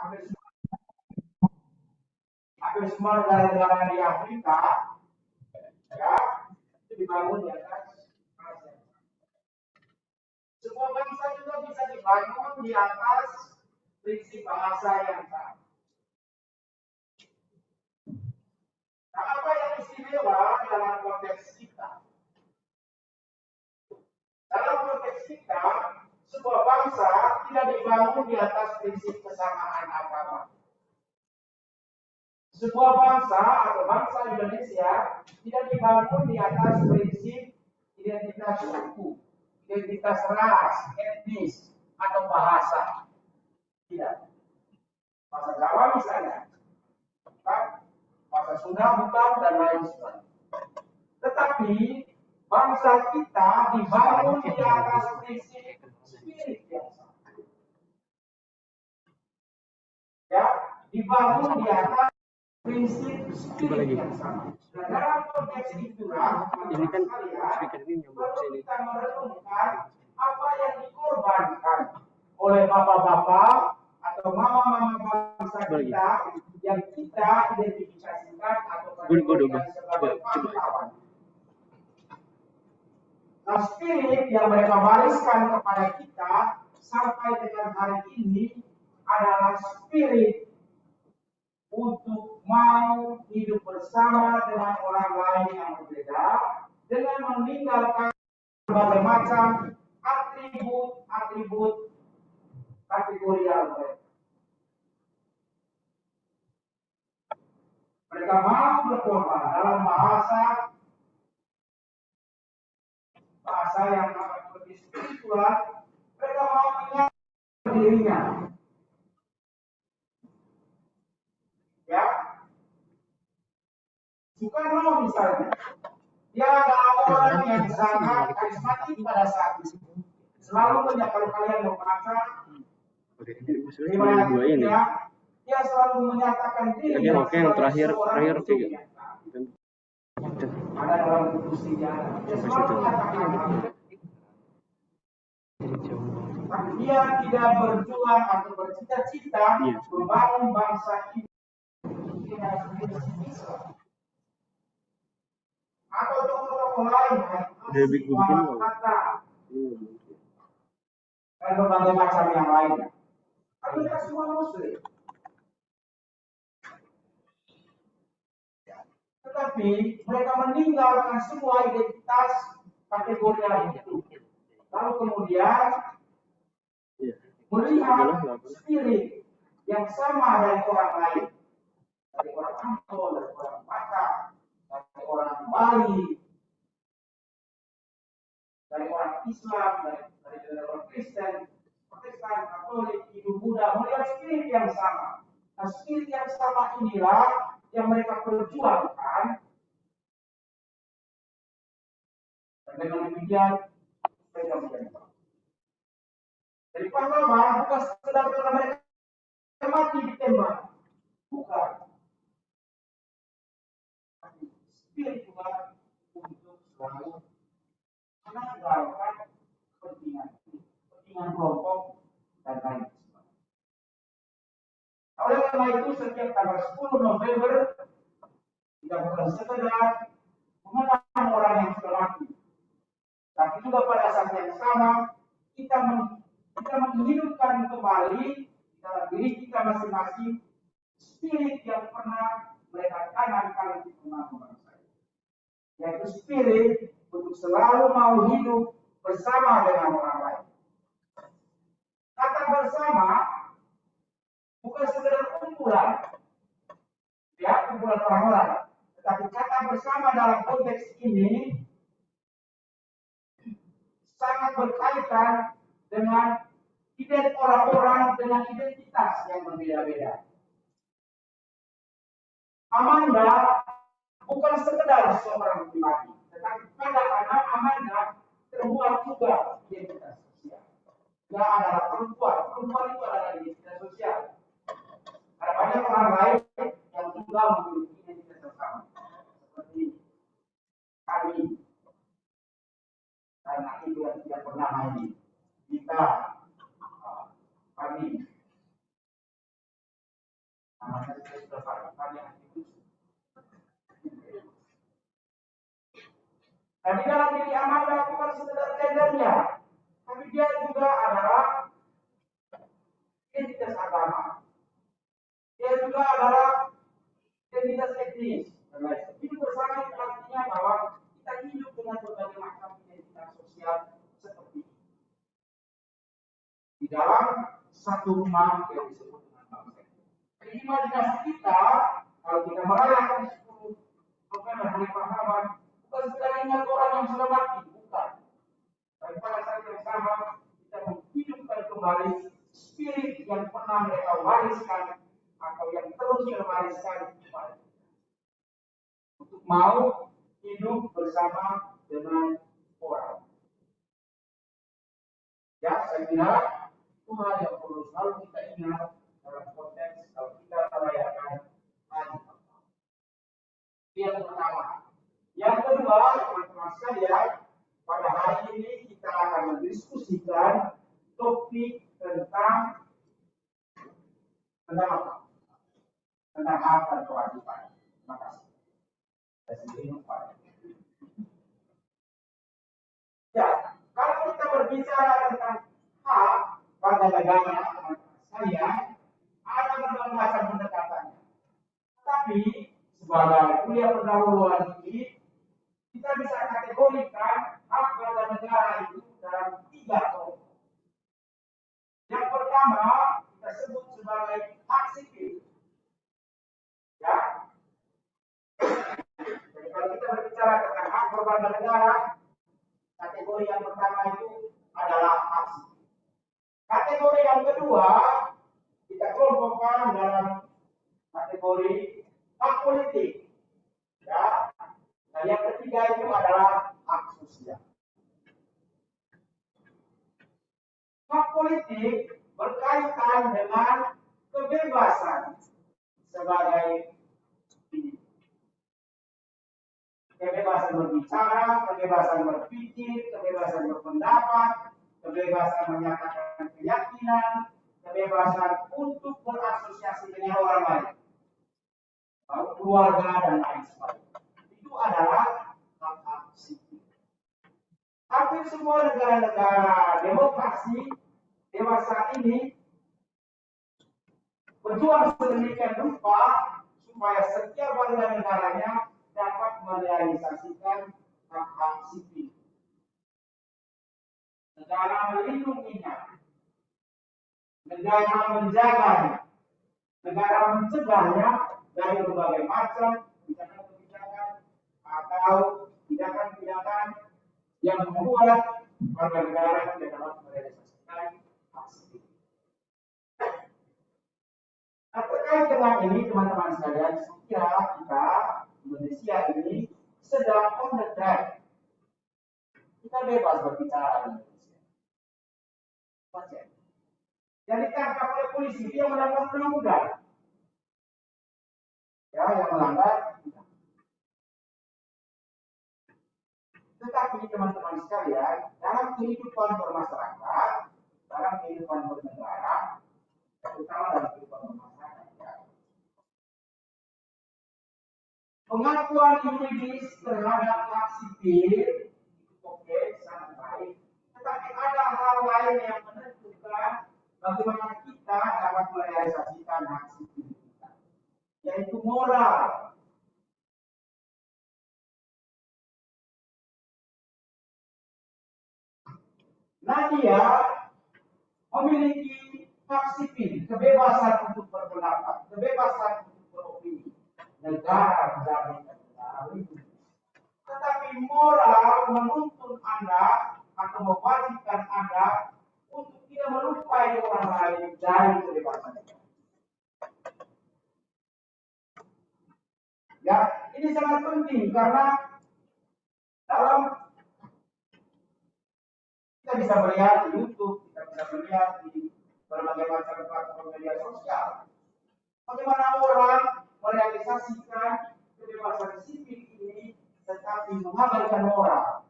hampir semua negara-negara di Afrika ya itu dibangun di atas bahasa. Semua bangsa juga bisa dibangun di atas prinsip bahasa yang sama. Nah, apa yang istimewa dalam konteks kita? Dalam konteks kita, sebuah bangsa tidak dibangun di atas prinsip kesamaan agama. Sebuah bangsa atau bangsa Indonesia tidak dibangun di atas prinsip identitas suku, identitas ras, etnis, atau bahasa. Tidak. Bahasa Jawa misalnya, bukan. Bahasa Sunda bukan, dan lain sebagainya. Tetapi bangsa kita dibangun di atas prinsip spirit yang sama. Ya, dibangun di atas prinsip spirit yang sama. Nah, dalam konteks itulah, ini kan speaker ini perlu kita merenungkan apa yang dikorbankan oleh bapak-bapak atau mama-mama bangsa kita yang kita identifikasikan atau kategorikan sebagai pahlawan. Nah, spirit yang mereka wariskan kepada kita sampai dengan hari ini adalah spirit untuk mau hidup bersama dengan orang lain yang berbeda, dengan meninggalkan berbagai macam atribut-atribut kategorial mereka. Mereka mau berkorban dalam bahasa yang lebih spiritual. Mereka mau ingat dirinya. Ya, Soekarno misalnya, dia adalah orang yang sangat karismatik pada saat itu. Selalu banyak kalau kalian membaca dia selalu menyatakan diri. Oke, yang terakhir ada dalam buku sejarah. Dia selalu menyatakan tapi dia tidak berjuang atau bercita-cita membangun bangsa ini atau tokoh-tokoh lain kata dan berbagai macam yang lainnya. Tapi mereka semua Muslim. Tetapi mereka meninggalkan semua identitas kategorial itu. Lalu kemudian melihat spirit yang sama dari orang lain, dari orang Ampel, dari orang Batak, dari orang Bali, dari orang Islam, dari orang Kristen, Protestan, Katolik, Hindu, Buddha, melihat spirit yang sama. Nah, spirit yang sama inilah yang mereka perjuangkan. Dan dengan demikian, mereka menjadi jadi pahlawan bukan sekedar karena mereka mati ditembak, bukan. Tapi spiritual untuk selalu menanggalkan kepentingan kelompok dan lain sebagainya. Oleh karena itu, setiap tanggal 10 November tidak bukan sekedar mengenang orang yang sudah mati, tapi juga pada saat yang sama kita menghidupkan kembali dalam diri kita masing-masing spirit yang pernah mereka tanamkan di membangun bangsa ini, yaitu spirit untuk selalu mau hidup bersama dengan orang lain. Kata bersama bukan sekedar kumpulan, ya kumpulan orang-orang, tetapi kata bersama dalam konteks ini sangat berkaitan dengan orang-orang dengan identitas yang berbeda-beda. Amanda bukan sekedar seorang pribadi, tetapi pada anak Amanda terbuat juga identitas sosial. Dia adalah perempuan itu adalah identitas sosial. Ada banyak orang lain yang juga memiliki identitas yang sama, seperti kami. Karena itu yang tidak pernah main kita, kami Namanya saya sudah lakukan yang itu. Dan di dalam diri Amanda bukan sekedar gendernya, tapi dia juga adalah identitas agama. Dia juga adalah identitas etnis. Itu bersama artinya bahwa kita hidup dengan berbagai macam identitas sosial seperti ini. Di dalam satu rumah yang disebut dengan bangsa. Jadi imajinasi kita, kalau kita merayakan 10 November hari pahlawan, bukan sekedar ingat orang yang sudah mati, bukan. Tapi pada saat yang sama, kita menghidupkan kembali spirit yang pernah mereka wariskan atau yang terus terwariskan kepada kita. Untuk mau hidup bersama dengan orang. Ya, saya kira itu hal yang perlu selalu kita ingat dalam konteks kalau kita merayakan hari pahlawan. Yang pertama. Yang kedua, teman-teman sekalian, pada hari ini kita akan mendiskusikan topik tentang apa? Tentang hak dan kewajiban. Terima kasih. Saya sendiri lupa. Ya, kalau kita berbicara tentang hak warga negara, teman-teman sekalian, ada berbagai macam pendekatannya. Tetapi sebagai kuliah pendahuluan ini, kita bisa kategorikan hak warga negara itu dalam 3 kelompok. Yang pertama kita sebut sebagai hak sipil. Ya. Jadi kalau kita berbicara tentang hak warga negara, kategori yang pertama itu adalah hak sipil. Kategori yang kedua kita kelompokkan dalam kategori hak politik. Ya. Dan yang ketiga itu adalah hak sosial. Hak politik berkaitan dengan kebebasan sebagai kebebasan berbicara, kebebasan berpikir, kebebasan berpendapat, kebebasan menyatakan keyakinan, kebebasan untuk berasosiasi dengan orang lain, keluarga dan lain sebagainya. Itu adalah hak-hak sipil. Hampir semua negara-negara demokrasi dewasa ini berjuang sedemikian rupa supaya setiap warga negaranya dapat merealisasikan hak-hak sipil. Negara melindunginya, negara menjaganya, negara mencegahnya dari berbagai macam kebijakan-kebijakan atau tindakan-tindakan yang membuat warga negara tidak dapat merealisasikan hak sipil. Nah, terkait dengan ini, teman-teman sekalian, sekiranya kita Indonesia ini sedang on the track. Kita bebas berbicara di Indonesia. Baca. Yang ditangkap oleh polisi dia melanggar undang-undang. Ya, yang melanggar. Tetapi teman-teman sekalian, dalam kehidupan bermasyarakat, dalam kehidupan bernegara, terutama dalam kehidupan bermasyarakat, ya, pengakuan yuridis terhadap hak sipil oke, sangat baik. Tetapi ada hal lain yang menentukan bagaimana kita dapat merealisasikan hak sipil kita, yaitu moral. Nadia memiliki hak sipil, kebebasan untuk berpendapat, kebebasan untuk beropini. Negara menjamin negara itu. Tetapi moral menuntun Anda atau mewajibkan Anda untuk tidak melupai orang lain dari kebebasan itu. Ya, ini sangat penting karena dalam kita bisa melihat di YouTube, kita bisa melihat di berbagai macam platform media sosial, bagaimana orang merealisasikan kebebasan sipil ini tetapi mengabaikan moral,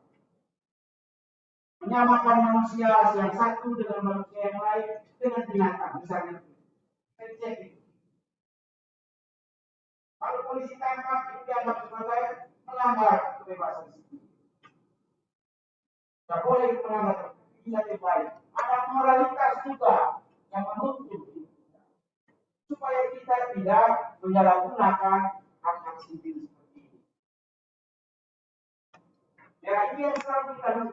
menyamakan manusia yang satu dengan manusia yang lain dengan binatang, misalnya. polisi tangkap itu dianggap sebagai melanggar kebebasan sipil. Tidak boleh melanggar inisiatif baik. Ada moralitas juga yang menuntut kita, supaya kita tidak menyalahgunakan hak-hak sipil seperti ini. Ya, ini yang selalu kita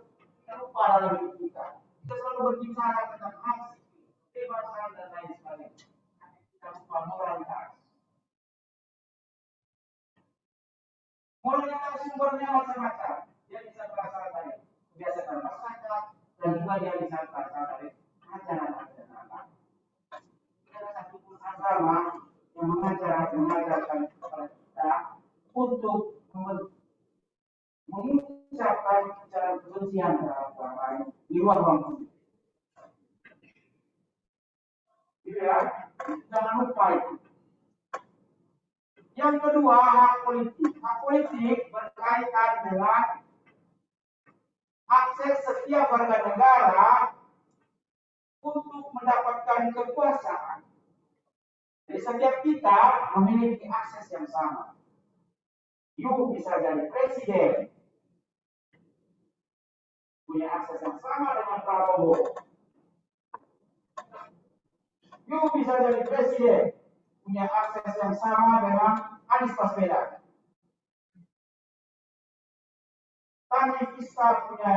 lupa dalam hidup kita. Kita selalu berbicara tentang hak sipil, kebebasan dan lain sebagainya. Kita lupa moralitas. Moralitas sumbernya macam-macam. Dia bisa berasal dari kebiasaan masyarakat dan juga dia bisa berasal dari ajaran-ajaran agama. Ada satu pun agama yang mengajarkan kepada kita untuk mengucapkan ucapan kebencian terhadap orang lain di ruang publik. Gitu ya, jangan lupa itu. Yang kedua, hak politik. Hak politik berkaitan dengan akses setiap warga negara untuk mendapatkan kekuasaan. Jadi setiap kita memiliki akses yang sama. You bisa jadi presiden, punya akses yang sama dengan Prabowo. You bisa jadi presiden, punya akses yang sama dengan Anies Baswedan. Kami bisa punya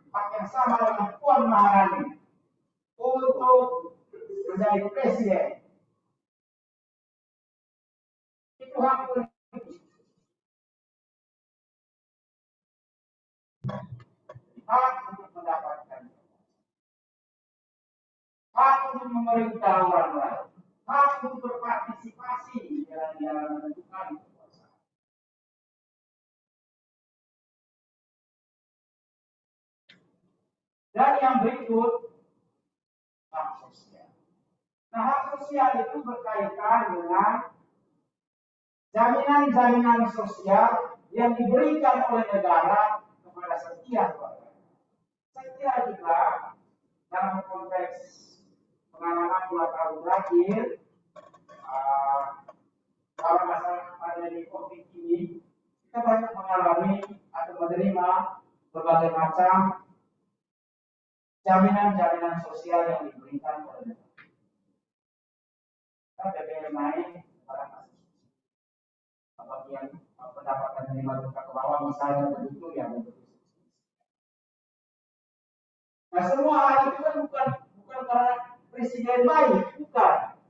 hak yang sama dengan Puan Maharani untuk menjadi presiden. Itu hak politik. Hak untuk mendapatkan, hak untuk memerintah orang lain, hak untuk berpartisipasi dalam menentukan kekuasaan. Dan yang berikut, hak sosial. Nah, hak sosial itu berkaitan dengan jaminan-jaminan sosial yang diberikan oleh negara kepada setiap warga. Saya kira juga dalam konteks pengalaman 2 tahun terakhir, kalau masalah pandemi COVID ini, kita banyak mengalami atau menerima berbagai macam jaminan-jaminan sosial yang diberikan oleh negara. BBM naik, barang masih bagian pendapatan dari masyarakat ke bawah misalnya begitu ya. Nah, semua hal itu kan bukan karena presiden baik, bukan.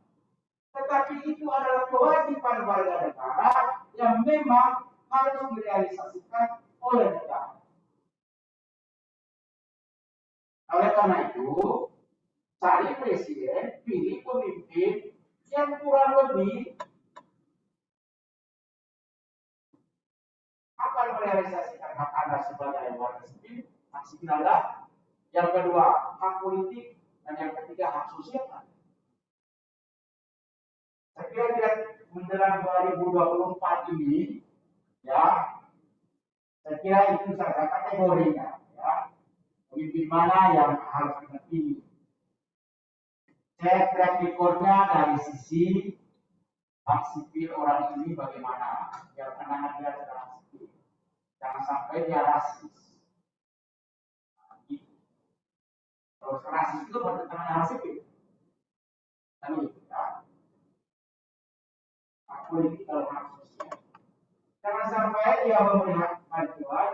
Tetapi itu adalah kewajiban warga negara yang memang harus direalisasikan oleh negara. Oleh karena itu, cari presiden, pilih pemimpin yang kurang lebih akan merealisasikan hak Anda sebagai warga sipil, hak sipil Anda. Yang kedua, hak politik, dan yang ketiga, hak sosial Anda. Saya kira menjelang 2024 ini, ya, saya kira itu salah kategorinya, ya. Pemimpin mana yang harus kita pilih? Cek track recordnya dari sisi hak sipil orang ini bagaimana, biar pandangan dia terhadap sipil. Jangan sampai dia rasis. Terus rasis itu bertentangan dengan hak sipil. Kan itu ya. Hak politik dalam hak sosial. Jangan sampai dia memberi bantuan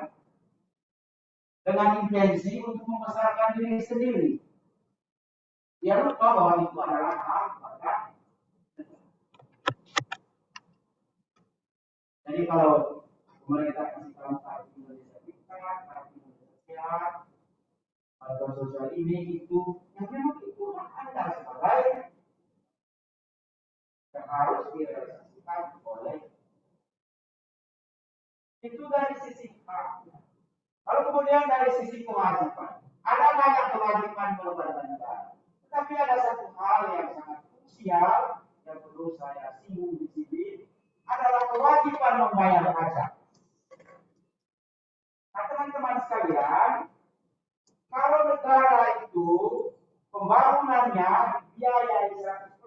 dengan intensi untuk membesarkan diri sendiri. Dia lupa bahwa itu adalah hak warga. Jadi kalau pemerintah kasih tahu kartu Indonesia Pintar, kartu Indonesia Sehat, bantuan sosial ini itu, yang memang itu hak Anda sebagai yang harus direalisasikan oleh itu dari sisi hak. Kalau kemudian dari sisi kewajiban, ada banyak kewajiban warga negara, tetapi ada satu hal yang sangat krusial yang perlu saya singgung di sini adalah kewajiban membayar pajak. Nah, teman-teman sekalian, kalau negara itu pembangunannya biayai 100%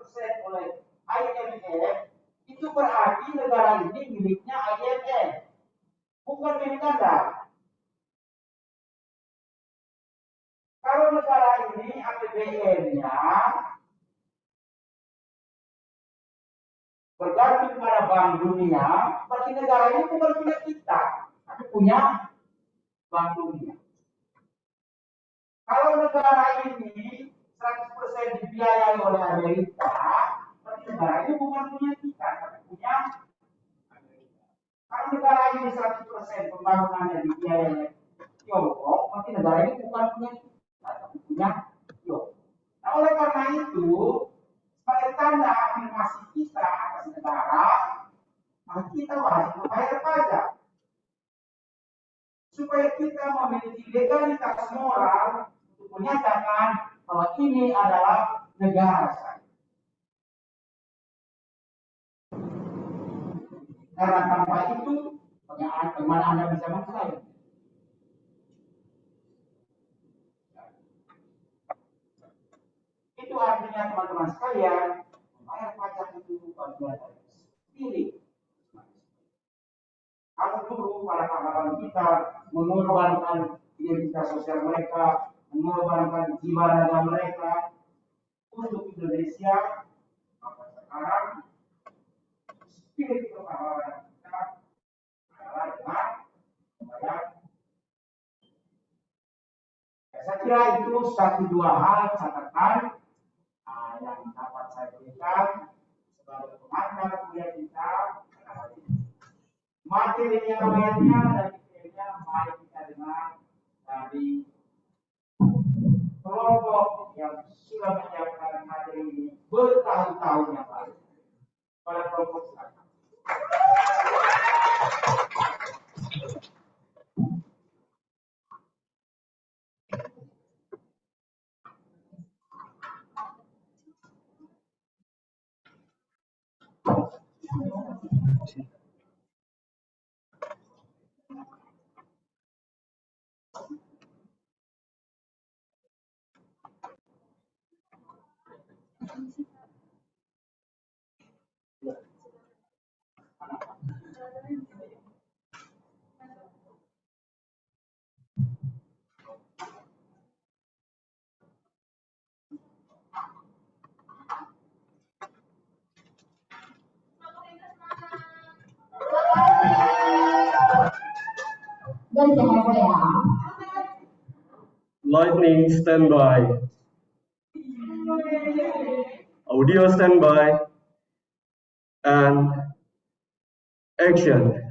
oleh IMF, itu berarti negara ini miliknya IMF, bukan milik Anda. Kalau negara ini APBN-nya bergantung pada Bank Dunia, berarti negara ini bukan punya kita, tapi punya Bank Dunia. Kalau negara ini 100% dibiayai oleh Amerika, berarti negara ini bukan punya kita, tapi punya Amerika. Kalau negara ini 100% pembangunannya dibiayai oleh Tiongkok, berarti negara ini bukan punya kita, tapi punya Tiongkok. Nah, oleh karena itu, sebagai tanda afirmasi kita atas negara, maka kita wajib membayar pajak. Supaya kita memiliki legalitas moral untuk menyatakan bahwa ini adalah negara saya. Karena tanpa itu, bagaimana Anda bisa mengklaim? Itu artinya teman-teman sekalian, membayar pajak itu bagian dari spirit. Kalau dulu para pahlawan kita mengorbankan identitas sosial mereka, mengorbankan jiwa raga mereka untuk Indonesia, maka sekarang spirit kepahlawanan kita adalah dengan membayar. Saya kira itu satu dua hal catatan yang dapat saya berikan sebagai pengantar kuliah kita. Materinya lainnya dan detailnya mari kita dengar dari kelompok yang sudah menyiapkan materi ini bertahun-tahun yang lalu. Pada kelompok silakan. Lightning standby. Audio standby. And action.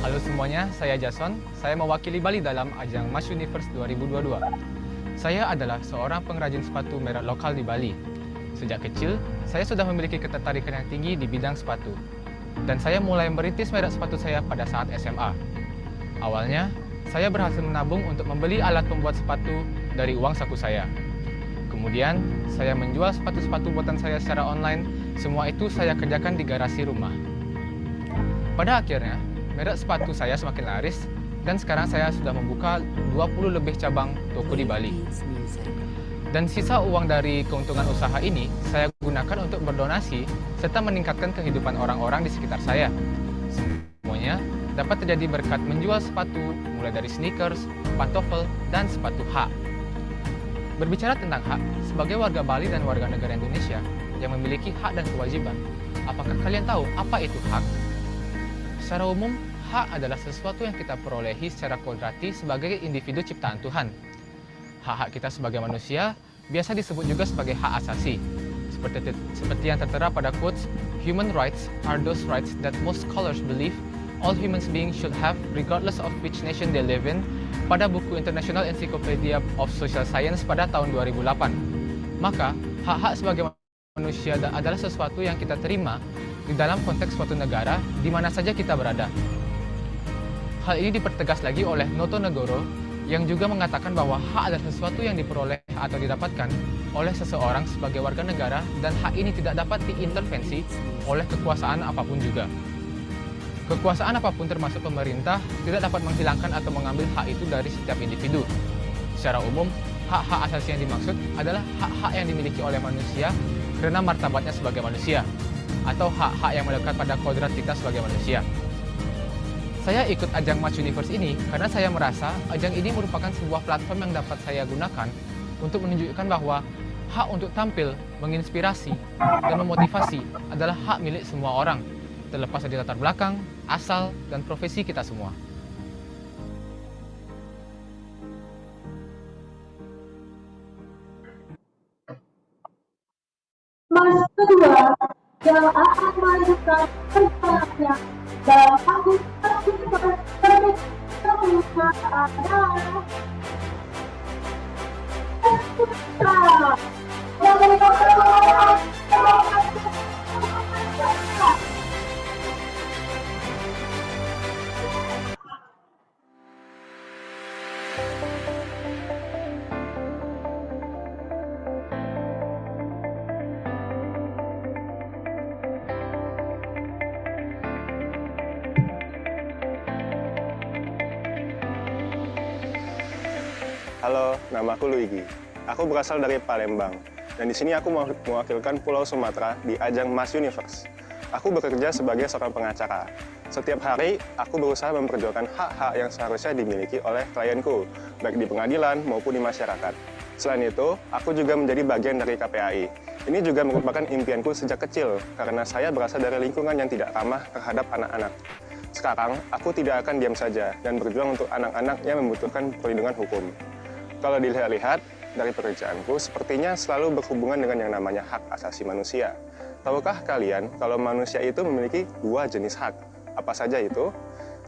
Halo semuanya, saya Jason. Saya mewakili Bali dalam ajang Mas Universe 2022. Saya adalah seorang pengrajin sepatu merek lokal di Bali. Sejak kecil, saya sudah memiliki ketertarikan yang tinggi di bidang sepatu. Dan saya mulai merintis merek sepatu saya pada saat SMA. Awalnya, saya berhasil menabung untuk membeli alat pembuat sepatu dari uang saku saya. Kemudian, saya menjual sepatu-sepatu buatan saya secara online. Semua itu saya kerjakan di garasi rumah. Pada akhirnya, merek sepatu saya semakin laris dan sekarang saya sudah membuka 20 lebih cabang toko di Bali. Dan sisa uang dari keuntungan usaha ini saya gunakan untuk berdonasi serta meningkatkan kehidupan orang-orang di sekitar saya. Semuanya dapat terjadi berkat menjual sepatu mulai dari sneakers, pantofel, dan sepatu hak. Berbicara tentang hak, sebagai warga Bali dan warga negara Indonesia yang memiliki hak dan kewajiban, apakah kalian tahu apa itu hak? Secara umum, hak adalah sesuatu yang kita perolehi secara kodrati sebagai individu ciptaan Tuhan. Hak-hak kita sebagai manusia biasa disebut juga sebagai hak asasi. Seperti yang tertera pada quotes, "Human rights are those rights that most scholars believe all human beings should have regardless of which nation they live in," pada buku International Encyclopedia of Social Science pada tahun 2008. Maka, hak-hak sebagai manusia adalah sesuatu yang kita terima di dalam konteks suatu negara di mana saja kita berada. Hal ini dipertegas lagi oleh Noto Negoro yang juga mengatakan bahwa hak adalah sesuatu yang diperoleh atau didapatkan oleh seseorang sebagai warga negara dan hak ini tidak dapat diintervensi oleh kekuasaan apapun juga. Kekuasaan apapun termasuk pemerintah tidak dapat menghilangkan atau mengambil hak itu dari setiap individu. Secara umum, hak-hak asasi yang dimaksud adalah hak-hak yang dimiliki oleh manusia karena martabatnya sebagai manusia, atau hak-hak yang melekat pada kodrat kita sebagai manusia. Saya ikut ajang Mas Universe ini karena saya merasa ajang ini merupakan sebuah platform yang dapat saya gunakan untuk menunjukkan bahwa hak untuk tampil, menginspirasi, dan memotivasi adalah hak milik semua orang, terlepas dari latar belakang, asal, dan profesi kita semua. Mas kedua yang akan melanjutkan perjalanannya dalam panggung pertunjukan berikutnya adalah Putra yang merupakan Halo, nama aku Luigi. Aku berasal dari Palembang, dan di sini aku mewakilkan Pulau Sumatera di ajang Mas Universe. Aku bekerja sebagai seorang pengacara. Setiap hari, aku berusaha memperjuangkan hak-hak yang seharusnya dimiliki oleh klienku, baik di pengadilan maupun di masyarakat. Selain itu, aku juga menjadi bagian dari KPAI. Ini juga merupakan impianku sejak kecil, karena saya berasal dari lingkungan yang tidak ramah terhadap anak-anak. Sekarang, aku tidak akan diam saja dan berjuang untuk anak-anak yang membutuhkan perlindungan hukum. Kalau dilihat-lihat dari pekerjaanku, sepertinya selalu berhubungan dengan yang namanya hak asasi manusia. Tahukah kalian kalau manusia itu memiliki dua jenis hak? Apa saja itu?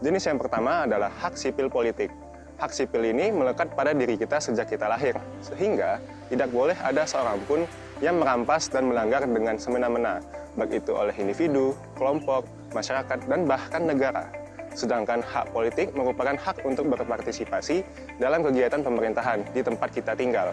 Jenis yang pertama adalah hak sipil politik. Hak sipil ini melekat pada diri kita sejak kita lahir, sehingga tidak boleh ada seorang pun yang merampas dan melanggar dengan semena-mena, baik itu oleh individu, kelompok, masyarakat, dan bahkan negara. Sedangkan hak politik merupakan hak untuk berpartisipasi dalam kegiatan pemerintahan di tempat kita tinggal.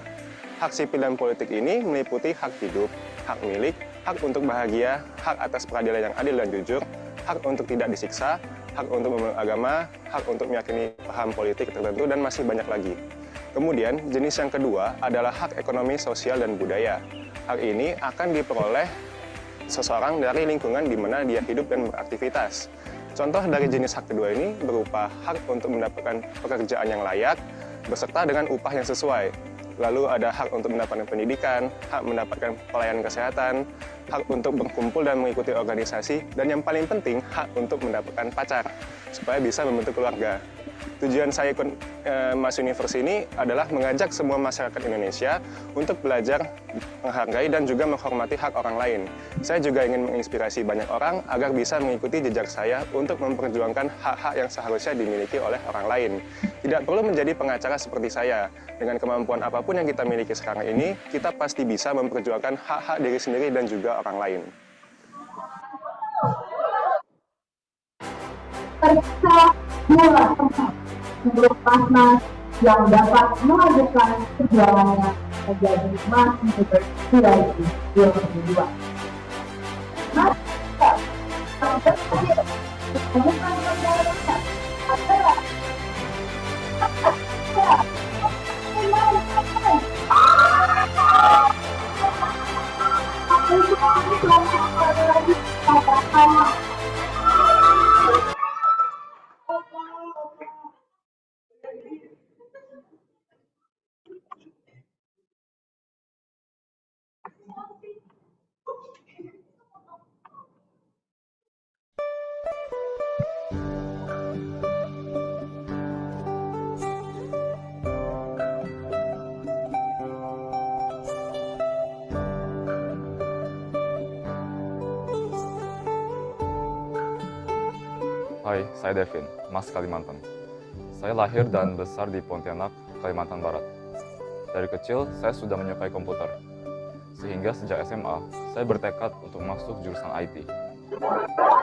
Hak sipil dan politik ini meliputi hak hidup, hak milik, hak untuk bahagia, hak atas peradilan yang adil dan jujur, hak untuk tidak disiksa, hak untuk memeluk agama, hak untuk meyakini paham politik tertentu, dan masih banyak lagi. Kemudian, jenis yang kedua adalah hak ekonomi, sosial, dan budaya. Hak ini akan diperoleh seseorang dari lingkungan di mana dia hidup dan beraktivitas. Contoh dari jenis hak kedua ini berupa hak untuk mendapatkan pekerjaan yang layak, beserta dengan upah yang sesuai. Lalu ada hak untuk mendapatkan pendidikan, hak mendapatkan pelayanan kesehatan, hak untuk berkumpul dan mengikuti organisasi, dan yang paling penting, hak untuk mendapatkan pacar, supaya bisa membentuk keluarga. Tujuan saya ikut Mas Universe ini adalah mengajak semua masyarakat Indonesia untuk belajar menghargai dan juga menghormati hak orang lain. Saya juga ingin menginspirasi banyak orang agar bisa mengikuti jejak saya untuk memperjuangkan hak-hak yang seharusnya dimiliki oleh orang lain. Tidak perlu menjadi pengacara seperti saya. Dengan kemampuan apapun yang kita miliki sekarang ini, kita pasti bisa memperjuangkan hak-hak diri sendiri dan juga orang lain. Periksa dua tempat untuk Pasmas yang dapat melanjutkan perjuangannya menjadi Mas Universe 2022. Mas, yang terakhir, bukan perjalanan adalah Hai, saya Devin, Mas Kalimantan. Saya lahir dan besar di Pontianak, Kalimantan Barat. Dari kecil, saya sudah menyukai komputer. Sehingga sejak SMA, saya bertekad untuk masuk jurusan IT.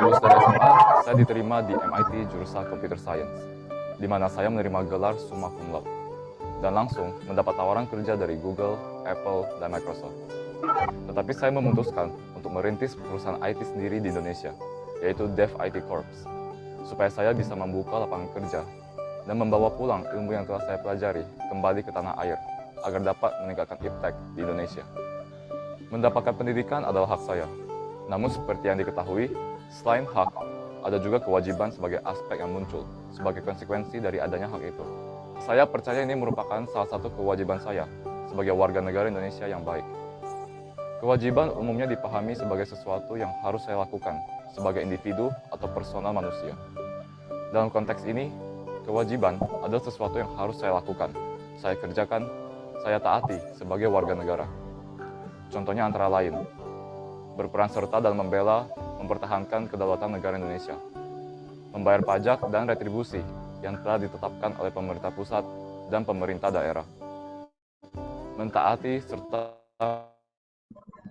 Lulus dari SMA, saya diterima di MIT jurusan Computer Science, di mana saya menerima gelar summa cum laude, dan langsung mendapat tawaran kerja dari Google, Apple, dan Microsoft. Tetapi saya memutuskan untuk merintis perusahaan IT sendiri di Indonesia, yaitu Dev IT Corps, supaya saya bisa membuka lapangan kerja dan membawa pulang ilmu yang telah saya pelajari kembali ke tanah air agar dapat meningkatkan iptek di Indonesia. Mendapatkan pendidikan adalah hak saya. Namun seperti yang diketahui, selain hak, ada juga kewajiban sebagai aspek yang muncul sebagai konsekuensi dari adanya hak itu. Saya percaya ini merupakan salah satu kewajiban saya sebagai warga negara Indonesia yang baik. Kewajiban umumnya dipahami sebagai sesuatu yang harus saya lakukan sebagai individu atau personal manusia. Dalam konteks ini, kewajiban adalah sesuatu yang harus saya lakukan, saya kerjakan, saya taati sebagai warga negara. Contohnya antara lain, berperan serta dalam membela, mempertahankan kedaulatan negara Indonesia, membayar pajak dan retribusi yang telah ditetapkan oleh pemerintah pusat dan pemerintah daerah, mentaati serta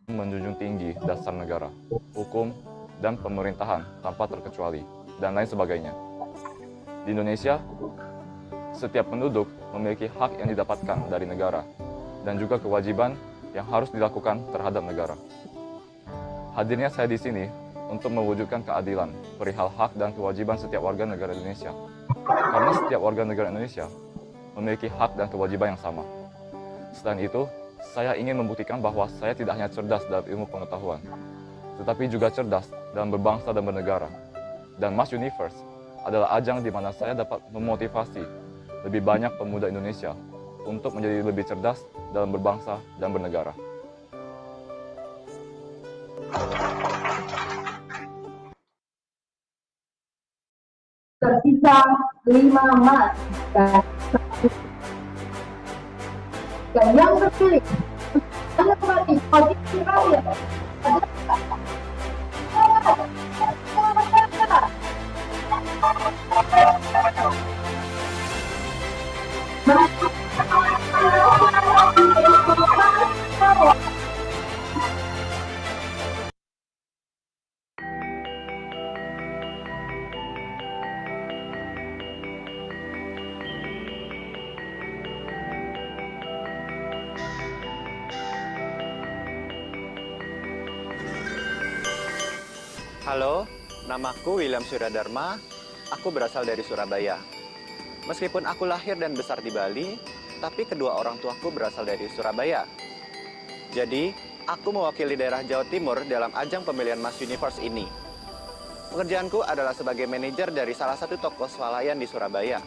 menjunjung tinggi dasar negara, hukum, dan pemerintahan tanpa terkecuali, dan lain sebagainya. Di Indonesia, setiap penduduk memiliki hak yang didapatkan dari negara, dan juga kewajiban yang harus dilakukan terhadap negara. Hadirnya saya di sini untuk mewujudkan keadilan perihal hak dan kewajiban setiap warga negara Indonesia. Karena setiap warga negara Indonesia memiliki hak dan kewajiban yang sama. Selain itu, saya ingin membuktikan bahwa saya tidak hanya cerdas dalam ilmu pengetahuan, tetapi juga cerdas dalam berbangsa dan bernegara. Dan Mas Universe adalah ajang di mana saya dapat memotivasi lebih banyak pemuda Indonesia untuk menjadi lebih cerdas dalam berbangsa dan bernegara. Tersisa 5 emas dan 1. Dan yang terpilih hanya kembali posisi terakhir Halo, namaku William Suryadharma. Aku berasal dari Surabaya. Meskipun aku lahir dan besar di Bali, tapi kedua orang tuaku berasal dari Surabaya. Jadi, aku mewakili daerah Jawa Timur dalam ajang pemilihan Miss Universe ini. Pekerjaanku adalah sebagai manajer dari salah satu toko swalayan di Surabaya.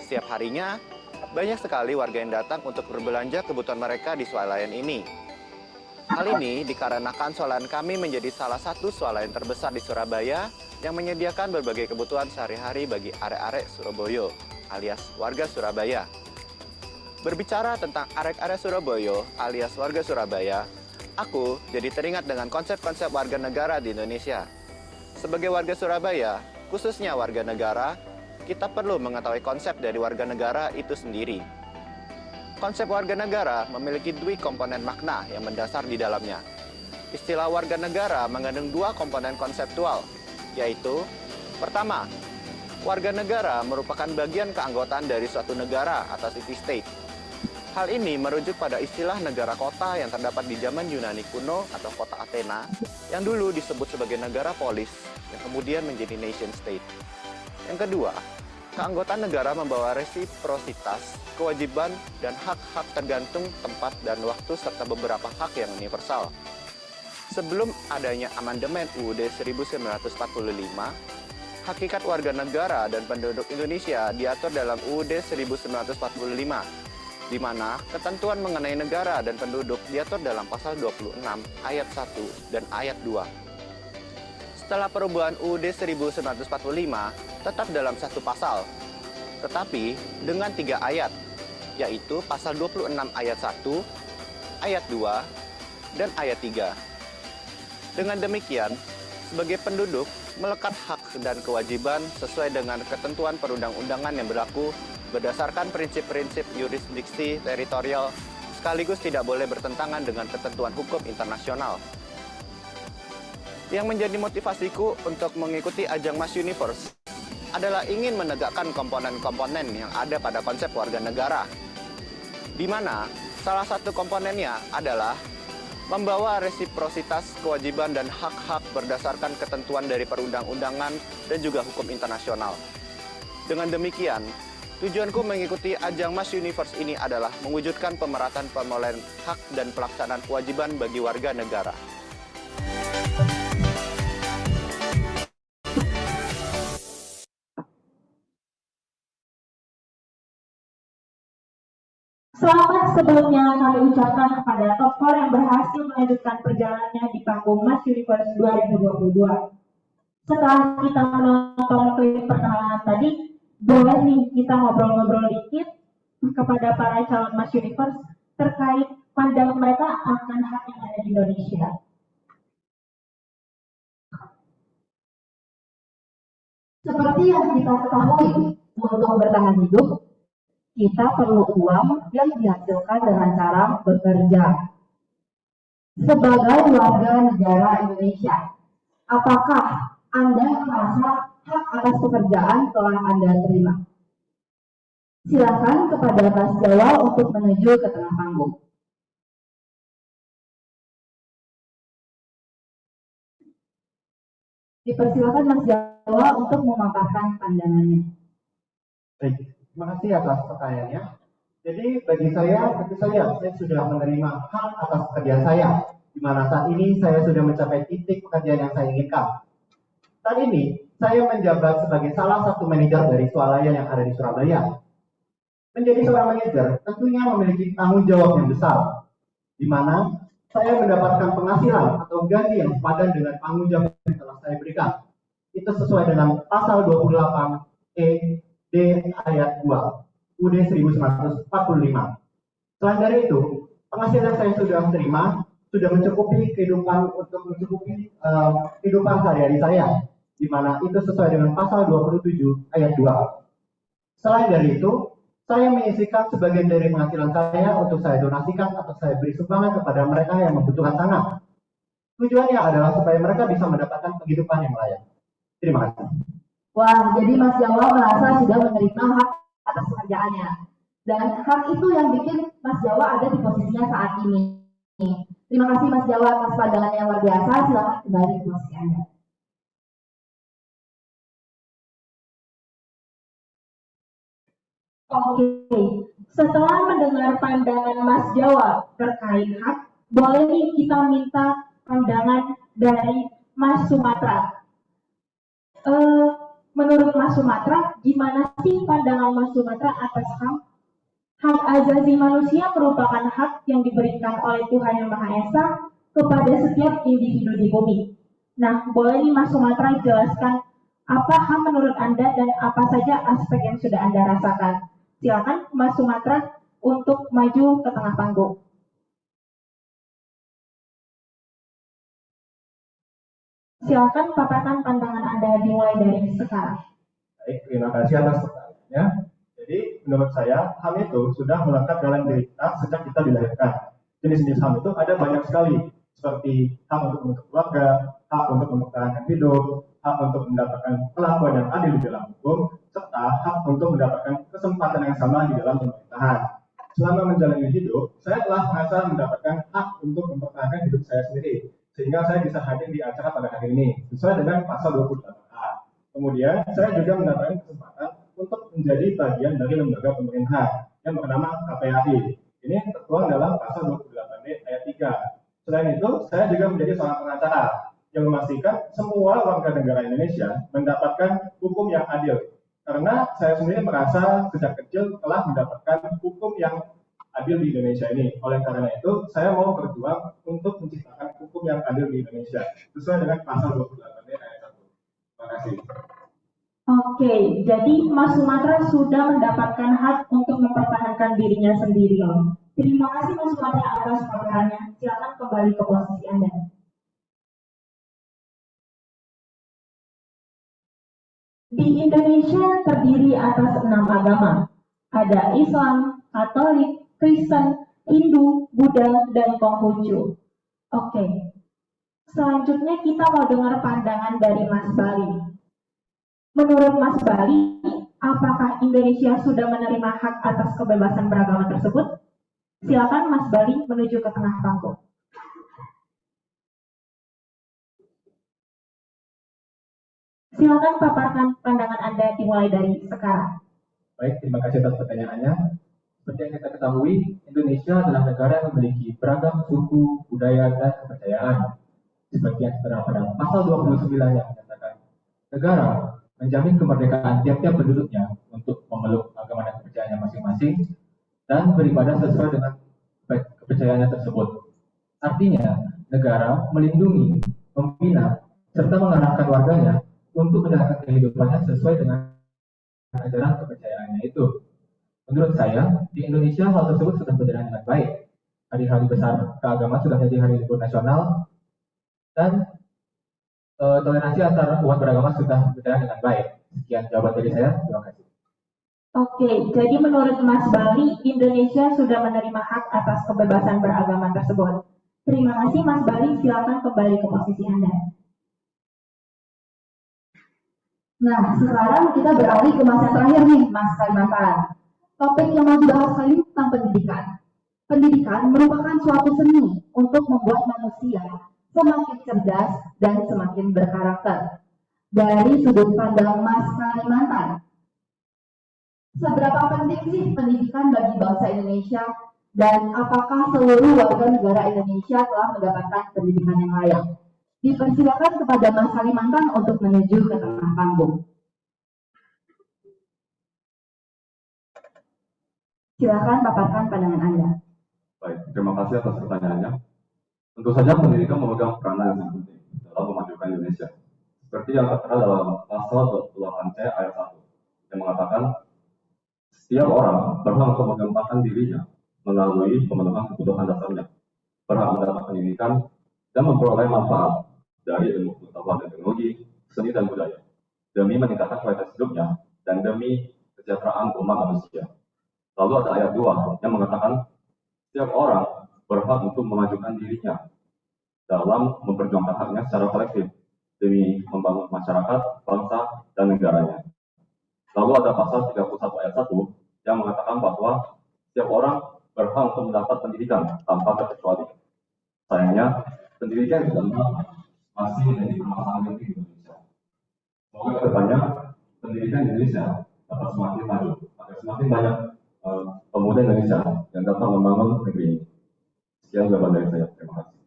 Setiap harinya, banyak sekali warga yang datang untuk berbelanja kebutuhan mereka di swalayan ini. Hal ini dikarenakan swalayan kami menjadi salah satu swalayan terbesar di Surabaya yang menyediakan berbagai kebutuhan sehari-hari bagi arek-arek Surabaya, alias warga Surabaya. Berbicara tentang arek-arek Surabaya, alias warga Surabaya, aku jadi teringat dengan konsep-konsep warga negara di Indonesia. Sebagai warga Surabaya, khususnya warga negara, kita perlu mengetahui konsep dari warga negara itu sendiri. Konsep warga negara memiliki dua komponen makna yang mendasar di dalamnya. Istilah warga negara mengandung dua komponen konseptual, yaitu pertama, warga negara merupakan bagian keanggotaan dari suatu negara atau city-state. Hal ini merujuk pada istilah negara kota yang terdapat di zaman Yunani kuno atau kota Athena, yang dulu disebut sebagai negara polis, yang kemudian menjadi nation-state. Yang kedua, keanggotaan negara membawa resiprositas, kewajiban, dan hak-hak tergantung tempat dan waktu serta beberapa hak yang universal. Sebelum adanya amandemen UUD 1945, hakikat warga negara dan penduduk Indonesia diatur dalam UUD 1945, di mana ketentuan mengenai negara dan penduduk diatur dalam pasal 26 ayat 1 dan ayat 2. Setelah perubahan UUD 1945, tetap dalam satu pasal, tetapi dengan 3 ayat, yaitu pasal 26 ayat 1, ayat 2, dan ayat 3. Dengan demikian, sebagai penduduk melekat hak dan kewajiban sesuai dengan ketentuan perundang-undangan yang berlaku berdasarkan prinsip-prinsip yurisdiksi teritorial, sekaligus tidak boleh bertentangan dengan ketentuan hukum internasional. Yang menjadi motivasiku untuk mengikuti ajang Miss Universe adalah ingin menegakkan komponen-komponen yang ada pada konsep warga negara, di mana salah satu komponennya adalah membawa resiprositas, kewajiban, dan hak-hak berdasarkan ketentuan dari perundang-undangan dan juga hukum internasional. Dengan demikian, tujuanku mengikuti ajang Miss Universe ini adalah mewujudkan pemerataan pemolehan hak dan pelaksanaan kewajiban bagi warga negara. Selamat sebelumnya kami ucapkan kepada tokoh yang berhasil melanjutkan perjalanannya di panggung Miss Universe 2022. Setelah kita menonton klip perkenalan tadi, boleh nih kita ngobrol-ngobrol dikit kepada para calon Miss Universe terkait pandangan mereka akan hak yang ada di Indonesia. Seperti yang kita ketahui, untuk bertahan hidup, kita perlu uang yang dihasilkan dengan cara bekerja. Sebagai warga negara Indonesia, apakah Anda merasa hak atas pekerjaan telah Anda terima? Silakan kepada Mas Jawa untuk menuju ke tengah panggung. Dipersilakan Mas Jawa untuk memaparkan pandangannya. Baik. Terima kasih atas pertanyaannya. Jadi bagi saya, tentu saja saya sudah menerima hak atas pekerjaan saya, di mana saat ini saya sudah mencapai titik pekerjaan yang saya inginkan. Saat ini, saya menjabat sebagai salah satu manajer dari swalayan yang ada di Surabaya. Menjadi seorang manajer tentunya memiliki tanggung jawab yang besar, di mana saya mendapatkan penghasilan atau gaji yang sepadan dengan tanggung jawab yang telah saya berikan. Itu sesuai dengan pasal 28 D ayat 2 UUD 1945. Selain dari itu, penghasilan saya sudah terima sudah mencukupi kehidupan kehidupan sehari-hari saya, di mana itu sesuai dengan pasal 27 ayat 2. Selain dari itu, saya menyisihkan sebagian dari penghasilan saya untuk saya donasikan atau saya beri sumbangan kepada mereka yang membutuhkan sangat. Tujuannya adalah supaya mereka bisa mendapatkan penghidupan yang layak. Terima kasih. Wah, jadi Mas Jawa merasa sudah menerima hak atas pekerjaannya. Dan hak itu yang bikin Mas Jawa ada di posisinya saat ini. Terima kasih Mas Jawa atas pandangan yang luar biasa. Silakan kembali ke posisi Anda. Oke, setelah mendengar pandangan Mas Jawa terkait hak, boleh nih kita minta pandangan dari Mas Sumatera. Menurut Mas Sumatera, gimana sih pandangan Mas Sumatera atas HAM? Hak asasi manusia merupakan hak yang diberikan oleh Tuhan Yang Maha Esa kepada setiap individu di bumi. Nah, boleh nih Mas Sumatera jelaskan apa HAM menurut Anda dan apa saja aspek yang sudah Anda rasakan. Silakan Mas Sumatera untuk maju ke tengah panggung. Silakan paparkan pandangan Anda dimulai dari sekarang. Baik, terima kasih atas pertanyaannya. Jadi, menurut saya, HAM itu sudah melekat dalam diri kita sejak kita dilahirkan. Jenis-jenis HAM itu ada banyak sekali, seperti hak untuk membentuk keluarga, hak untuk mempertahankan hidup, hak untuk mendapatkan perlakuan yang adil di dalam hukum, serta hak untuk mendapatkan kesempatan yang sama di dalam pemerintahan. Selama menjalani hidup, saya telah merasa mendapatkan hak untuk mempertahankan hidup saya sendiri, sehingga saya bisa hadir di acara pada hari ini, sesuai dengan pasal 28A. Kemudian, saya juga mendapatkan kesempatan untuk menjadi bagian dari lembaga pemerintah yang bernama KPAI. Ini tertuang dalam pasal 28D ayat 3. Selain itu, saya juga menjadi seorang pengacara yang memastikan semua warga negara Indonesia mendapatkan hukum yang adil. Karena saya sendiri merasa sejak kecil telah mendapatkan hukum yang adil di Indonesia ini. Oleh karena itu, saya mau berjuang untuk menciptakan hukum yang adil di Indonesia sesuai dengan pasal 28D ayat 1. Terima kasih. Oke, jadi Mas Sumatera sudah mendapatkan hak untuk mempertahankan dirinya sendiri, loh. Terima kasih Mas Sumatera atas paparannya. Silakan kembali ke posisi Anda. Di Indonesia terdiri atas 6 agama. Ada Islam, Katolik, Kristen, Hindu, Buddha, dan Konghucu. Oke. Selanjutnya kita mau dengar pandangan dari Mas Bali. Menurut Mas Bali, apakah Indonesia sudah menerima hak atas kebebasan beragama tersebut? Silakan Mas Bali menuju ke tengah panggung. Silakan paparkan pandangan Anda dimulai dari sekarang. Baik, terima kasih atas pertanyaannya. Seperti yang kita ketahui, Indonesia adalah negara yang memiliki beragam suku, budaya, dan kepercayaan. Seperti yang tertera pada pasal 29 yang menyatakan, negara menjamin kemerdekaan tiap-tiap penduduknya untuk memeluk agama dan kepercayaannya masing-masing dan beribadah sesuai dengan kepercayaannya tersebut. Artinya, negara melindungi, membina, serta mengarahkan warganya untuk menjalankan kehidupannya sesuai dengan ajaran kepercayaannya itu. Menurut saya, di Indonesia hal tersebut sudah berjalan dengan baik. Hari-hari besar keagamaan sudah menjadi hari libur nasional dan toleransi antar umat beragama sudah berjalan dengan baik. Sekian jawaban dari saya. Terima kasih. Oke, jadi menurut Mas Bali, Indonesia sudah menerima hak atas kebebasan beragama tersebut. Terima kasih Mas Bali, silakan kembali ke posisi Anda. Nah, sekarang kita beralih ke masa terakhir nih, Mas Kalimantan. Topik yang mau dibahas kali ini tentang pendidikan. Pendidikan merupakan suatu seni untuk membuat manusia semakin cerdas dan semakin berkarakter. Dari sudut pandang Mas Kalimantan, seberapa penting sih pendidikan bagi bangsa Indonesia dan apakah seluruh warga negara Indonesia telah mendapatkan pendidikan yang layak? Dipersilakan kepada Mas Kalimantan untuk menuju ke tengah panggung. Silakan paparkan pandangan Anda. Baik, terima kasih atas pertanyaannya. Tentu saja pendidikan memegang peranan yang sangat penting dalam memajukan Indonesia. Seperti yang tertera dalam pasal 28C ayat 1 yang mengatakan setiap orang berhak untuk mengembangkan dirinya melalui pemenuhan kebutuhan dasarnya, berhak mendapat pendidikan dan memperoleh manfaat dari ilmu pengetahuan dan teknologi, seni dan budaya, demi meningkatkan kualitas hidupnya dan demi kesejahteraan umat manusia. Lalu ada ayat 2 yang mengatakan setiap orang berhak untuk memajukan dirinya dalam memperjuangkan haknya secara kolektif demi membangun masyarakat, bangsa, dan negaranya. Lalu ada pasal 31 ayat 1 yang mengatakan bahwa setiap orang berhak untuk mendapat pendidikan tanpa terkecuali. Sayangnya, pendidikan di dalam masih menjadi permasalahan penting di Indonesia. Semoga kedepannya pendidikan di Indonesia dapat semakin maju, agar semakin banyak pemuda Indonesia yang dapat membangun negeri ini. Sekian jawaban dari saya. Terima kasih.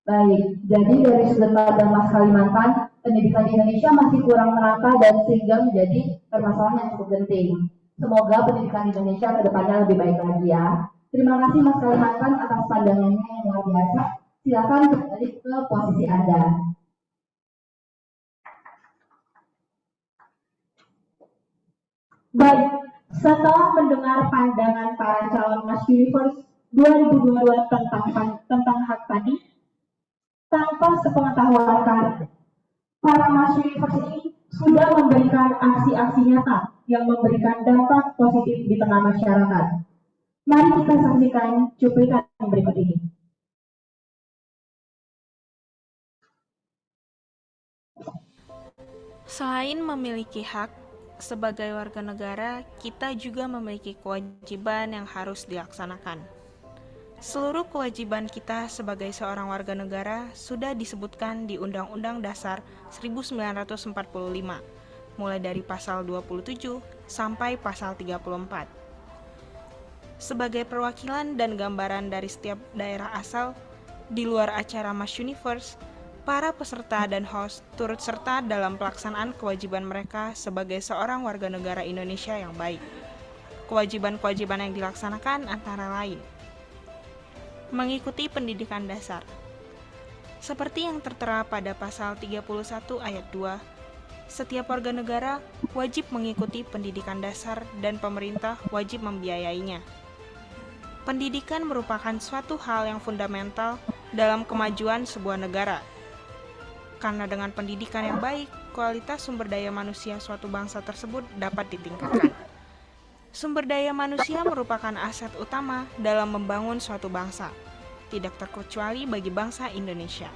Baik, jadi dari sudut pandang Mas Kalimantan, pendidikan di Indonesia masih kurang merata dan sehingga menjadi permasalahan yang cukup penting. Semoga pendidikan di Indonesia ke depannya lebih baik lagi ya. Terima kasih Mas Kalimantan atas pandangannya yang luar biasa. Silakan kembali ke posisi Anda. Baik, setelah mendengar pandangan para calon Mas Universe 2022 tentang hak tadi, tanpa sepengetahuan kalian, para Mas Universe ini sudah memberikan aksi-aksi nyata yang memberikan dampak positif di tengah masyarakat. Mari kita saksikan cuplikan berikut ini. Selain memiliki hak, sebagai warga negara, kita juga memiliki kewajiban yang harus dilaksanakan. Seluruh kewajiban kita sebagai seorang warga negara sudah disebutkan di Undang-Undang Dasar 1945, mulai dari pasal 27 sampai pasal 34. Sebagai perwakilan dan gambaran dari setiap daerah asal, di luar acara Mas Universe, para peserta dan host turut serta dalam pelaksanaan kewajiban mereka sebagai seorang warga negara Indonesia yang baik. Kewajiban-kewajiban yang dilaksanakan antara lain: mengikuti pendidikan dasar. Seperti yang tertera pada pasal 31 ayat 2, setiap warga negara wajib mengikuti pendidikan dasar dan pemerintah wajib membiayainya. Pendidikan merupakan suatu hal yang fundamental dalam kemajuan sebuah negara. Karena dengan pendidikan yang baik, kualitas sumber daya manusia suatu bangsa tersebut dapat ditingkatkan. Sumber daya manusia merupakan aset utama dalam membangun suatu bangsa, tidak terkecuali bagi bangsa Indonesia.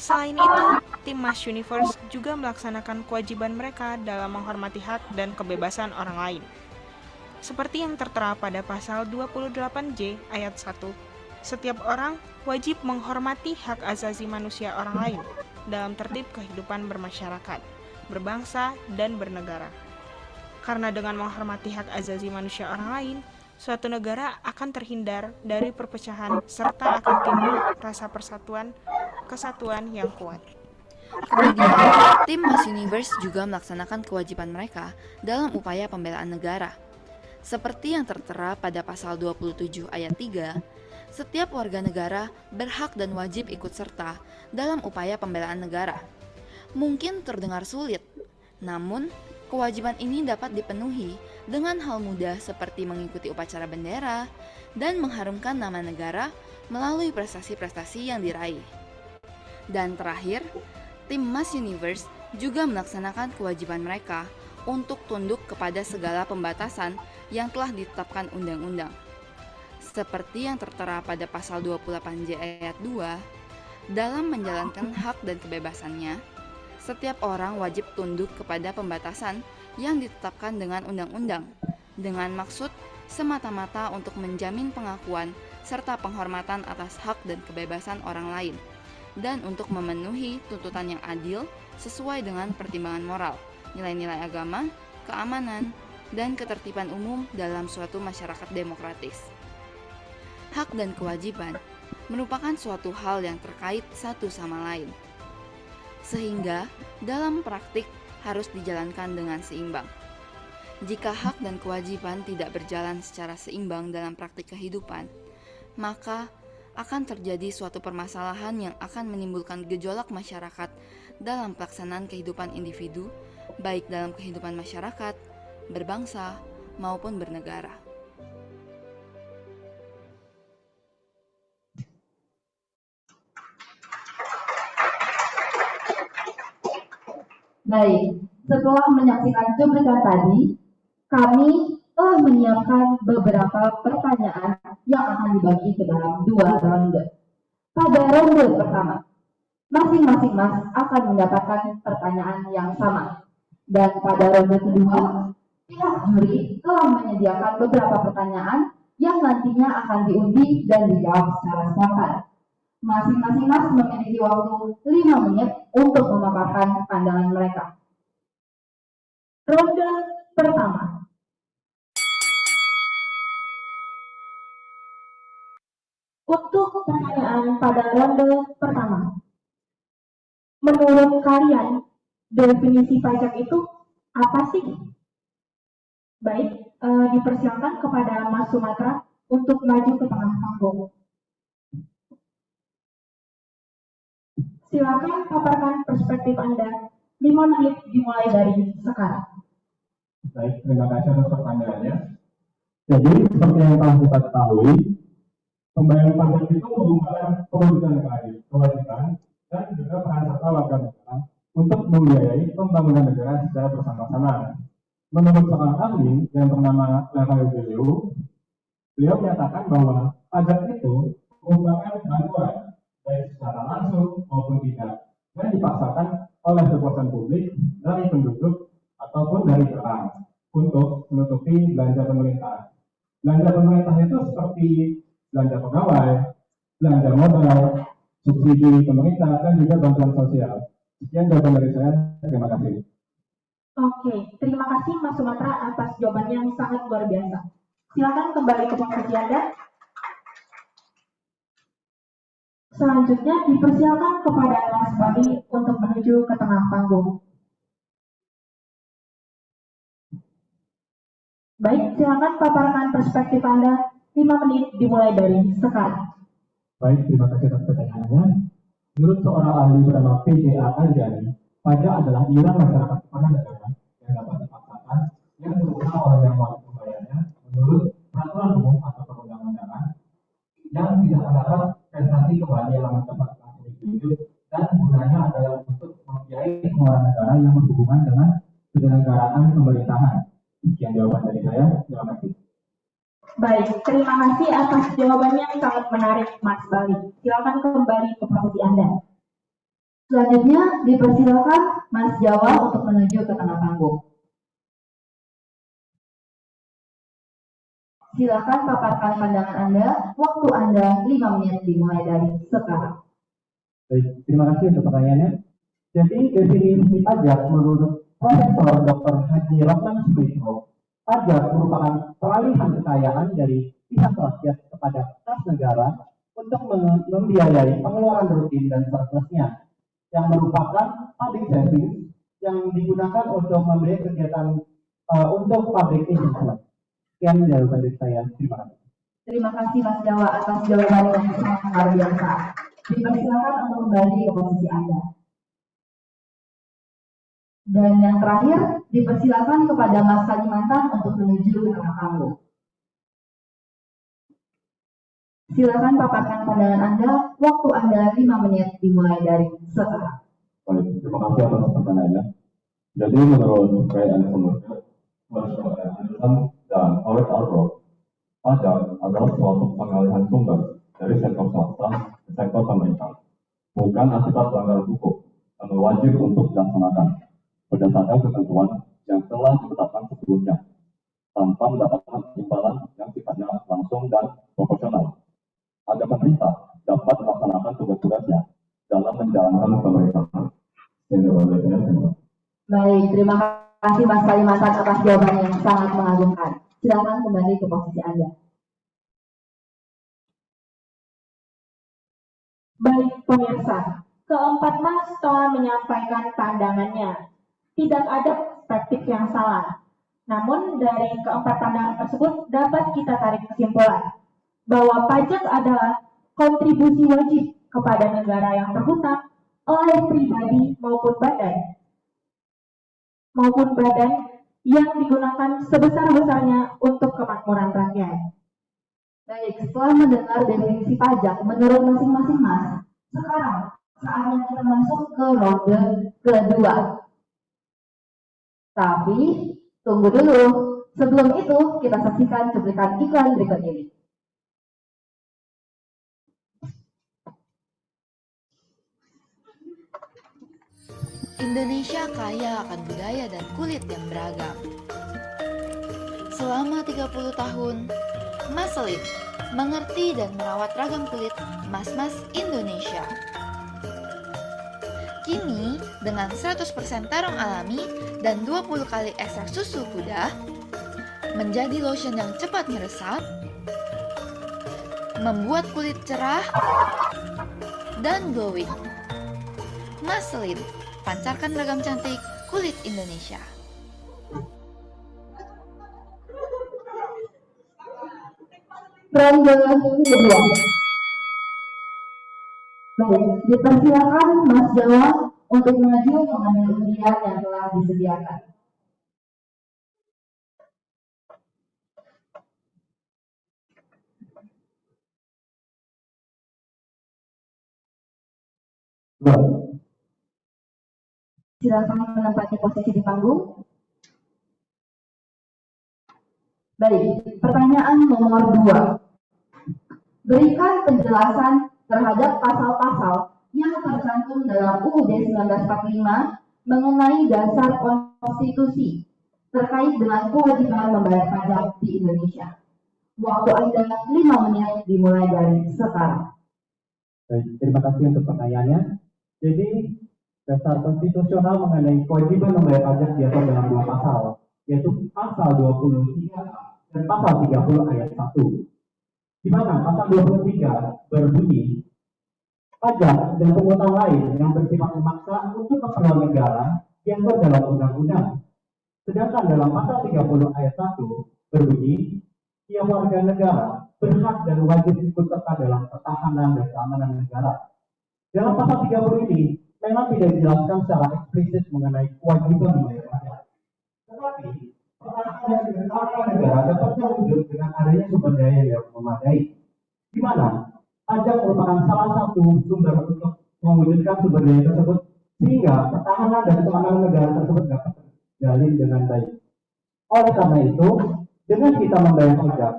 Selain itu, tim Mas Universe juga melaksanakan kewajiban mereka dalam menghormati hak dan kebebasan orang lain. Seperti yang tertera pada pasal 28J ayat 1, setiap orang wajib menghormati hak asasi manusia orang lain dalam tertib kehidupan bermasyarakat, berbangsa, dan bernegara. Karena dengan menghormati hak asasi manusia orang lain, suatu negara akan terhindar dari perpecahan serta akan timbul rasa persatuan, kesatuan yang kuat. Kemudian, tim Mas Universe juga melaksanakan kewajiban mereka dalam upaya pembelaan negara. Seperti yang tertera pada pasal 27 ayat 3, setiap warga negara berhak dan wajib ikut serta dalam upaya pembelaan negara. Mungkin terdengar sulit, namun kewajiban ini dapat dipenuhi dengan hal mudah seperti mengikuti upacara bendera dan mengharumkan nama negara melalui prestasi-prestasi yang diraih. Dan terakhir, tim Mas Universe juga melaksanakan kewajiban mereka untuk tunduk kepada segala pembatasan yang telah ditetapkan undang-undang. Seperti yang tertera pada pasal 28J ayat 2, dalam menjalankan hak dan kebebasannya, setiap orang wajib tunduk kepada pembatasan yang ditetapkan dengan undang-undang, dengan maksud semata-mata untuk menjamin pengakuan serta penghormatan atas hak dan kebebasan orang lain, dan untuk memenuhi tuntutan yang adil sesuai dengan pertimbangan moral, nilai-nilai agama, keamanan, dan ketertiban umum dalam suatu masyarakat demokratis. Hak dan kewajiban merupakan suatu hal yang terkait satu sama lain, sehingga dalam praktik harus dijalankan dengan seimbang. Jika hak dan kewajiban tidak berjalan secara seimbang dalam praktik kehidupan, maka akan terjadi suatu permasalahan yang akan menimbulkan gejolak masyarakat dalam pelaksanaan kehidupan individu, baik dalam kehidupan masyarakat, berbangsa, maupun bernegara. Baik, setelah menyaksikan cuplikan tadi, kami telah menyiapkan beberapa pertanyaan yang akan dibagi ke dalam 2 ronde. Pada ronde pertama, masing-masing mas akan mendapatkan pertanyaan yang sama. Dan pada ronde kedua, pihak juri telah menyediakan beberapa pertanyaan yang nantinya akan diundi dan dijawab secara spontan. Masing-masing mas memiliki waktu 5 menit untuk memaparkan pandangan mereka. Ronde pertama. Untuk pertanyaan pada ronde pertama, menurut kalian definisi pajak itu apa sih? Baik, dipersilakan kepada Mas Sumatera untuk maju ke tengah panggung. Silakan paparkan perspektif Anda. 5 menit dimulai dari sekarang. Baik, terima kasih atas pertanyaannya. Jadi, seperti yang telah kita ketahui, pembayaran pajak itu merupakan kewajiban dan juga peran serta warga negara untuk membiayai pembangunan negara secara bersama-sama. Menurut seorang ahli yang bernama Rafael Beliau, beliau menyatakan bahwa pajak itu merupakan bantuan baik secara langsung maupun tidak yang dipaksakan oleh kekuasaan publik dari penduduk ataupun dari orang untuk menutupi belanja pemerintah. Belanja pemerintah itu seperti belanja pegawai, belanja modal, subsidi pemerintah, dan juga bantuan sosial. Sekian jawaban dari saya. Terima kasih. Oke, terima kasih Mas Sumatera atas jawabannya yang sangat luar biasa. Silakan kembali ke posisi Anda. Selanjutnya dipersilakan kepada Mas Bali untuk menuju ke tengah panggung. Baik, silakan paparkan perspektif Anda. 5 menit dimulai dari sekarang. Baik, terima kasih atas pertanyaannya. Menurut seorang ahli bernama PJA Anjani, pajak adalah iuran masyarakat kepada negara yang dapat dipaksakan yang dilakukan oleh yang wajib membayarnya menurut peraturan umum atau perundang-undangan yang tidak dapat prestasi kembali yang dapat hidup dan gunanya adalah untuk membiayai pengeluaran negara yang berhubungan dengan penyelenggaraan pemerintahan. Sekian jawaban dari saya. Terima kasih. Baik, terima kasih atas jawabannya yang sangat menarik, Mas Bali. Silakan kembali ke posisi Anda. Selanjutnya dipersilakan Mas Jawa untuk menuju ke tengah panggung. Silakan paparkan pandangan Anda. Waktu Anda 5 menit dimulai dari sekarang. Baik, terima kasih untuk pertanyaannya. Jadi definisi pajak menurut Profesor Dr. Haji Rahman Subitro, pajak merupakan peralihan kekayaan dari pihak rakyat kepada kas negara untuk membiayai pengeluaran rutin dan surplusnya, yang merupakan public savings yang digunakan untuk memberi kegiatan untuk public investment. Sekian jawaban dari saya. Terima kasih. Terima kasih Mas Jawa atas jawaban yang sangat luar biasa. Dipersilakan untuk kembali ke posisi Anda. Dan yang terakhir, dipersilakan kepada Mas Kalimantan untuk menuju ke tengah panggung. Silakan paparkan pandangan Anda. Waktu Anda 5 menit dimulai dari sekarang. Baik, terima kasih atas pertanyaannya. Jadi menurut Ray Anderson dan Howard R. Rock, pajak adalah suatu pengalihan sumber dari sektor swasta ke sektor pemerintah, bukan akibat pelanggaran hukum, namun wajib untuk dilaksanakan berdasarkan ketentuan yang telah ditetapkan sebelumnya, tanpa mendapatkan imbalan yang sifatnya langsung dan proporsional, agar pemerintah dapat melaksanakan tugas-tugasnya dalam menjalankan pemerintahan. Baik, terima kasih Mas Kalimantan atas jawaban yang sangat mengagumkan. Silakan kembali ke posisi Anda. Baik pemirsa, keempat Mas telah menyampaikan pandangannya. Tidak ada perspektif yang salah. Namun dari keempat pandangan tersebut dapat kita tarik kesimpulan bahwa pajak adalah kontribusi wajib kepada negara yang berhutang oleh pribadi maupun badan yang digunakan sebesar-besarnya untuk kemakmuran rakyat. Baik, setelah mendengar definisi pajak menurut masing-masing Mas, sekarang saatnya kita masuk ke ronde kedua. Tapi, tunggu dulu. Sebelum itu, kita saksikan cuplikan iklan berikut ini. Indonesia kaya akan budaya dan kulit yang beragam. Selama 30 tahun, Mas Selim mengerti dan merawat ragam kulit mas-mas Indonesia. Kini, dengan 100% terong alami dan 20 kali ekstrak susu kuda, menjadi lotion yang cepat meresap, membuat kulit cerah dan glowing. Maselin, pancarkan ragam cantik kulit Indonesia. Perancangan kedua. Baik, dipersilakan Mas Jawa untuk maju mengambil undian yang telah disediakan. Silakan menempati posisi di panggung. Baik, pertanyaan nomor 2. Berikan penjelasan terhadap pasal-pasal yang tercantum dalam UUD 1945 mengenai dasar konstitusi terkait dengan kewajiban membayar pajak di Indonesia. Waktu Anda 5 menit dimulai dari sekarang. Baik, terima kasih untuk pertanyaannya. Jadi, dasar konstitusional mengenai kewajiban membayar pajak diatur dalam 2 pasal, yaitu pasal 23 dan pasal 30 ayat 1. Di mana pasal 23 berbunyi, pajak dan pungutan lain yang bersifat memaksa untuk keperluan negara diatur dalam undang-undang. Sedangkan dalam pasal 30 ayat 1 berbunyi, tiap warga negara berhak dan wajib ikut serta dalam pertahanan dan keamanan negara. Dalam pasal 30 ini memang tidak dijelaskan secara eksplisit mengenai kewajiban membayar pajak. Tetapi pertahanan dan keamanan negara dapat terwujud dengan adanya sumber daya yang memadai, di mana pajak merupakan salah satu sumber untuk mewujudkan sumber daya tersebut, sehingga pertahanan dan keamanan negara tersebut dapat terjalin dengan baik. Oleh karena itu, dengan kita membayar pajak,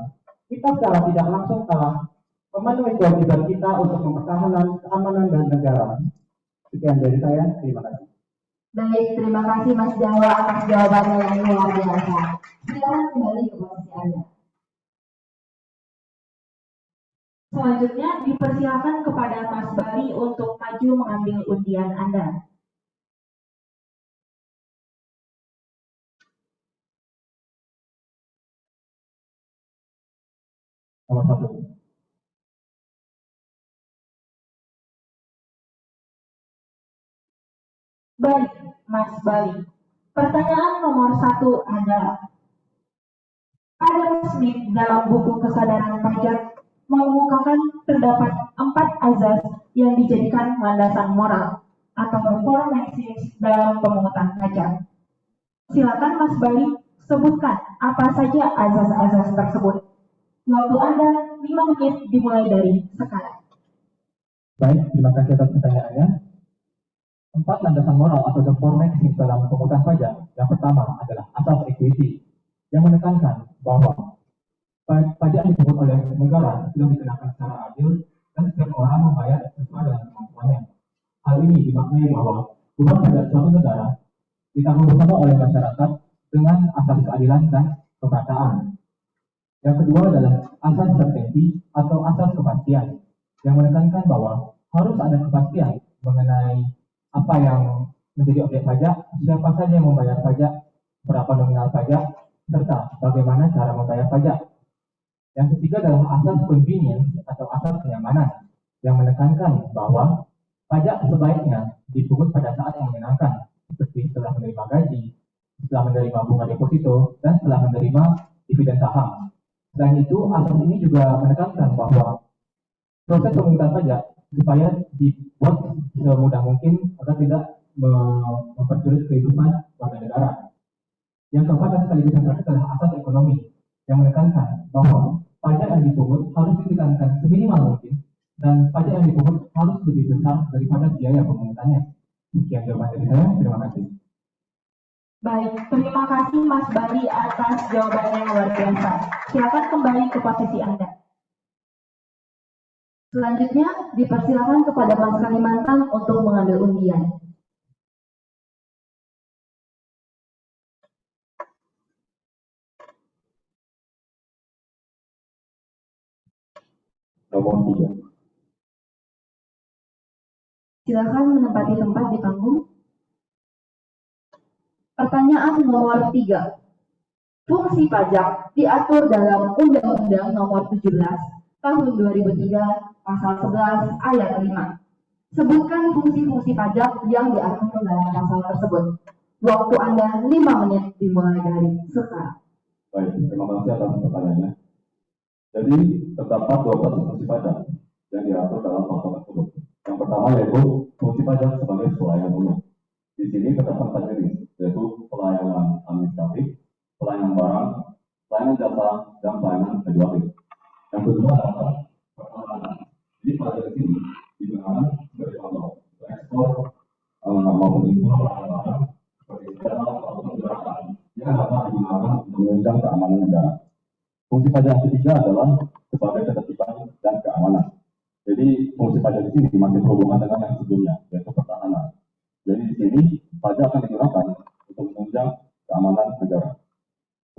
kita secara tidak langsung telah memenuhi kewajiban kita untuk mempertahankan keamanan dan negara. Sekian dari saya, terima kasih. Baik, terima kasih Mas Jawa atas jawabannya yang luar biasa. Silakan kembali ke posisi Anda. Selanjutnya dipersilakan kepada Mas Bali untuk maju mengambil undian Anda. Nomor 1. Baik, Mas Bali. Pertanyaan nomor 1 adalah, Adam Smith dalam buku Kesadaran Pajak mengemukakan terdapat 4 azas yang dijadikan landasan moral atau the four maxims dalam pemungutan pajak. Silakan Mas Bali sebutkan apa saja azas-azas tersebut. Waktu Anda 5 menit dimulai dari sekarang. Baik, terima kasih atas pertanyaannya. 4 landasan moral atau the four maxims dalam pemungutan pajak. Yang pertama adalah asas equity, yang menekankan bahwa pajak yang dipungut oleh negara sudah dikenakan secara adil dan setiap orang membayar sesuai dengan kemampuannya. Hal ini dimaknai bahwa beban pajak suatu negara ditanggung bersama oleh masyarakat dengan asas keadilan dan keperataan. Yang kedua adalah asas certainty atau asas kepastian, yang menekankan bahwa harus ada kepastian mengenai apa yang menjadi objek pajak, siapa saja yang membayar pajak, berapa nominal pajak, serta bagaimana cara membayar pajak. Yang ketiga adalah asas convenience atau asas kenyamanan, yang menekankan bahwa pajak sebaiknya dipungut pada saat yang menyenangkan, seperti setelah menerima gaji, setelah menerima bunga deposito, dan setelah menerima dividen saham. Selain itu, asas ini juga menekankan bahwa proses pemungutan pajak supaya dibuat semudah mungkin agar tidak mempersulit kehidupan warga negara. Yang keempat dan sekaligus yang terakhir adalah asas ekonomi, yang menekankan bahwa pajak yang dipungut harus ditekankan seminimal mungkin dan pajak yang dipungut harus lebih besar daripada biaya pemungutannya. Sekian jawaban dari saya, terima kasih. Baik, terima kasih Mas Bali atas jawabannya yang luar biasa. Silakan kembali ke posisi Anda. Selanjutnya, dipersilakan kepada Mas Kalimantan untuk mengambil undian. Nomor 3. Silakan menempati tempat di panggung. Pertanyaan nomor 3. Fungsi pajak diatur dalam Undang-Undang Nomor 17 Tahun 2003 Pasal 11 Ayat 5. Sebutkan fungsi-fungsi pajak yang diatur dalam pasal tersebut. Waktu Anda 5 menit dimulai dari sekarang. Baik, terima kasih atas pertanyaannya. Jadi, terdapat 12 fungsi pajak yang diatur dalam pasal tersebut. Yang pertama yaitu fungsi pajak sebagai pelayanan umum. Di sini terdapat 4 jenis, yaitu pelayanan administratif, pelayanan barang, pelayanan jasa, dan pelayanan regulatif. Yang kedua adalah pertahanan. Jadi pajak di sini digunakan sebagai contoh untuk ekspor maupun impor barang-barang seperti senjata ataupun kendaraan yang dapat digunakan untuk menunjang keamanan negara. Fungsi pajak yang ketiga adalah sebagai ketertiban dan keamanan. Jadi fungsi pajak di sini masih berhubungan dengan yang sebelumnya, yaitu pertahanan. Jadi di sini pajak akan digunakan untuk menunjang keamanan negara.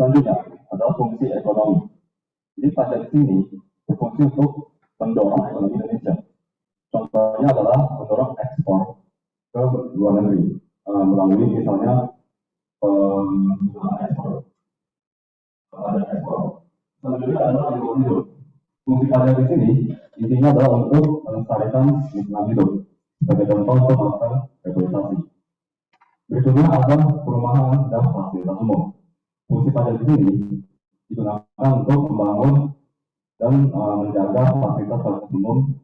Selanjutnya adalah fungsi ekonomi. Jadi pajak di sini berfungsi untuk mendorong ekonomi Indonesia. Contohnya adalah mendorong ekspor ke luar negeri melalui misalnya ekspor. Selanjutnya adalah lingkungan hidup. Fungsi pajak di sini intinya adalah untuk melestarikan lingkungan hidup. Sebagai contoh untuk melakukan regulasi. Berikutnya ada perumahan dan fasilitas umum. Fungsi pajak di sini digunakan untuk membangun dan menjaga fasilitas umum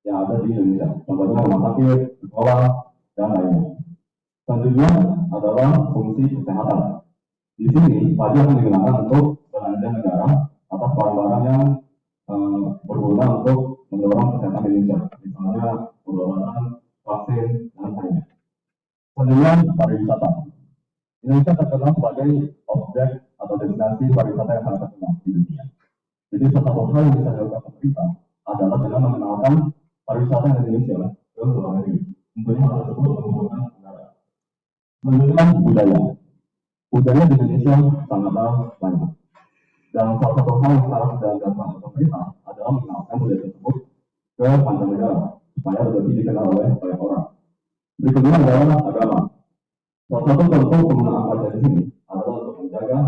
yang ada di Indonesia. Contohnya rumah sakit, sekolah, dan lainnya. Selanjutnya adalah fungsi kesehatan. Di sini pajak yang digunakan untuk belanja negara atas barang-barang yang berguna untuk mendorong kesehatan Indonesia, misalnya pengobatan, vaksin, dan lainnya. Selanjutnya pariwisata. Indonesia terkenal sebagai objek atau destinasi pariwisata yang sangat terkenal di dunia. Jadi salah satu hal yang bisa dilakukan pemerintah adalah dengan mengenalkan pariwisata Indonesia ke luar negeri. Tentunya hal tersebut menguntungkan negara. Selanjutnya budaya. Budaya di Indonesia sangatlah banyak. Dan salah satu hal yang harus dilakukan oleh pemerintah adalah mengenalkan budaya tersebut ke mancanegara supaya lebih dikenal oleh banyak orang. Berikutnya adalah agama. Salah satu contoh penggunaan pajak di sini adalah untuk menjaga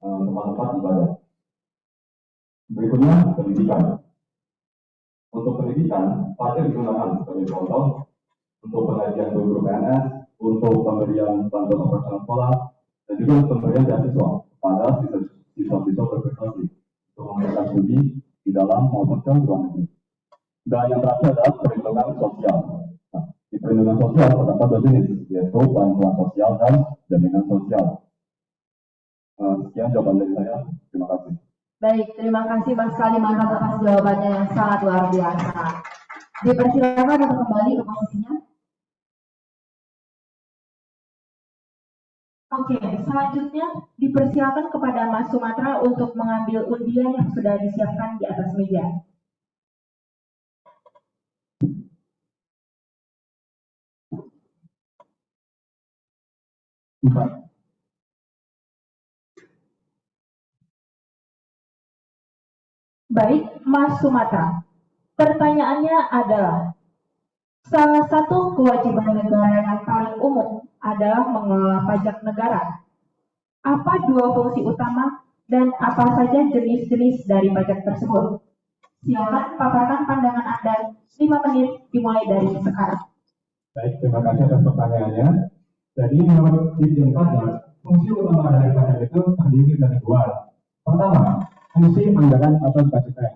tempat-tempat ibadah. Berikutnya pendidikan. Untuk pendidikan, pajak digunakan sebagai contoh untuk pengajian guru PNS, untuk pemberian bantuan operasional sekolah, dan juga pemberian beasiswa kepada siswa-siswa berprestasi untuk memberikan studi di dalam maupun ke luar negeri. Dan yang terakhir adalah perlindungan sosial. Nah, di perlindungan sosial terdapat 2 jenis, yaitu bantuan sosial dan jaminan sosial. Sekian jawaban dari saya. Terima kasih. Baik, terima kasih Mas Kalimantan atas jawabannya yang sangat luar biasa. Dipersilakan untuk kembali ke posisinya. Oke, selanjutnya dipersilakan kepada Mas Sumatra untuk mengambil undian yang sudah disiapkan di atas meja. Baik, Mas Sumatra. Pertanyaannya adalah, salah satu kewajiban negara yang paling umum adalah mengelola pajak negara. Apa 2 fungsi utama dan apa saja jenis-jenis dari pajak tersebut? Silakan paparkan pandangan Anda. 5 menit dimulai dari sekarang. Baik, terima kasih atas pertanyaannya. Jadi menurut Dirjen Pajak, fungsi utama dari pajak itu terdiri dari 2. Pertama, fungsi anggaran atau budgeting.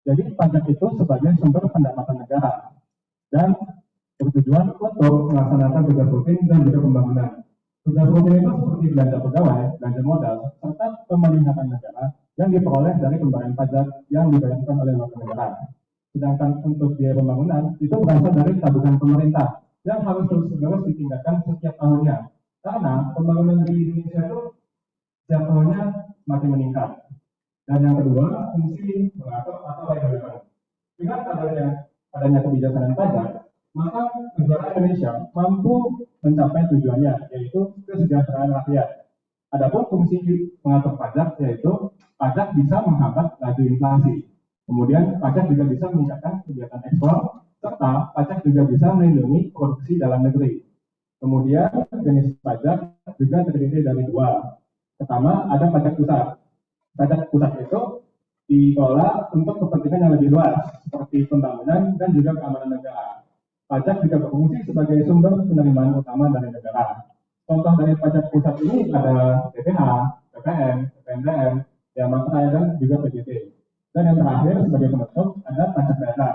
Jadi pajak itu sebagai sumber pendapatan negara dan bertujuan untuk melaksanakan tugas rutin dan juga pembangunan. Tugas rutin itu seperti belanja pegawai, belanja modal, serta pemelihatan negara yang diperoleh dari pembayaran pajak yang dibayarkan oleh warga negara. Sedangkan untuk biaya pembangunan itu berasal dari tabungan pemerintah yang harus terus-menerus ditingkatkan setiap tahunnya. Karena pembangunan di Indonesia itu setiap tahunnya semakin meningkat. Dan yang kedua, fungsi mengatur atau regulasi. Dengan adanya kebijaksanaan pajak, maka negara Indonesia mampu mencapai tujuannya, yaitu kesejahteraan rakyat. Adapun fungsi mengatur pajak, yaitu pajak bisa menghambat laju inflasi. Kemudian pajak juga bisa meningkatkan kegiatan ekspor, serta pajak juga bisa melindungi produksi dalam negeri. Kemudian jenis pajak juga terdiri dari dua. Pertama, ada pajak pusat. Pajak pusat itu dikelola untuk kepentingan yang lebih luas, seperti pembangunan dan juga keamanan negara. Pajak juga berfungsi sebagai sumber penerimaan utama dari negara. Contoh dari pajak pusat ini ada BPH, PPN, PPNBM, Bea Masraya, dan juga PJT. Dan yang terakhir sebagai penutup ada pajak daerah.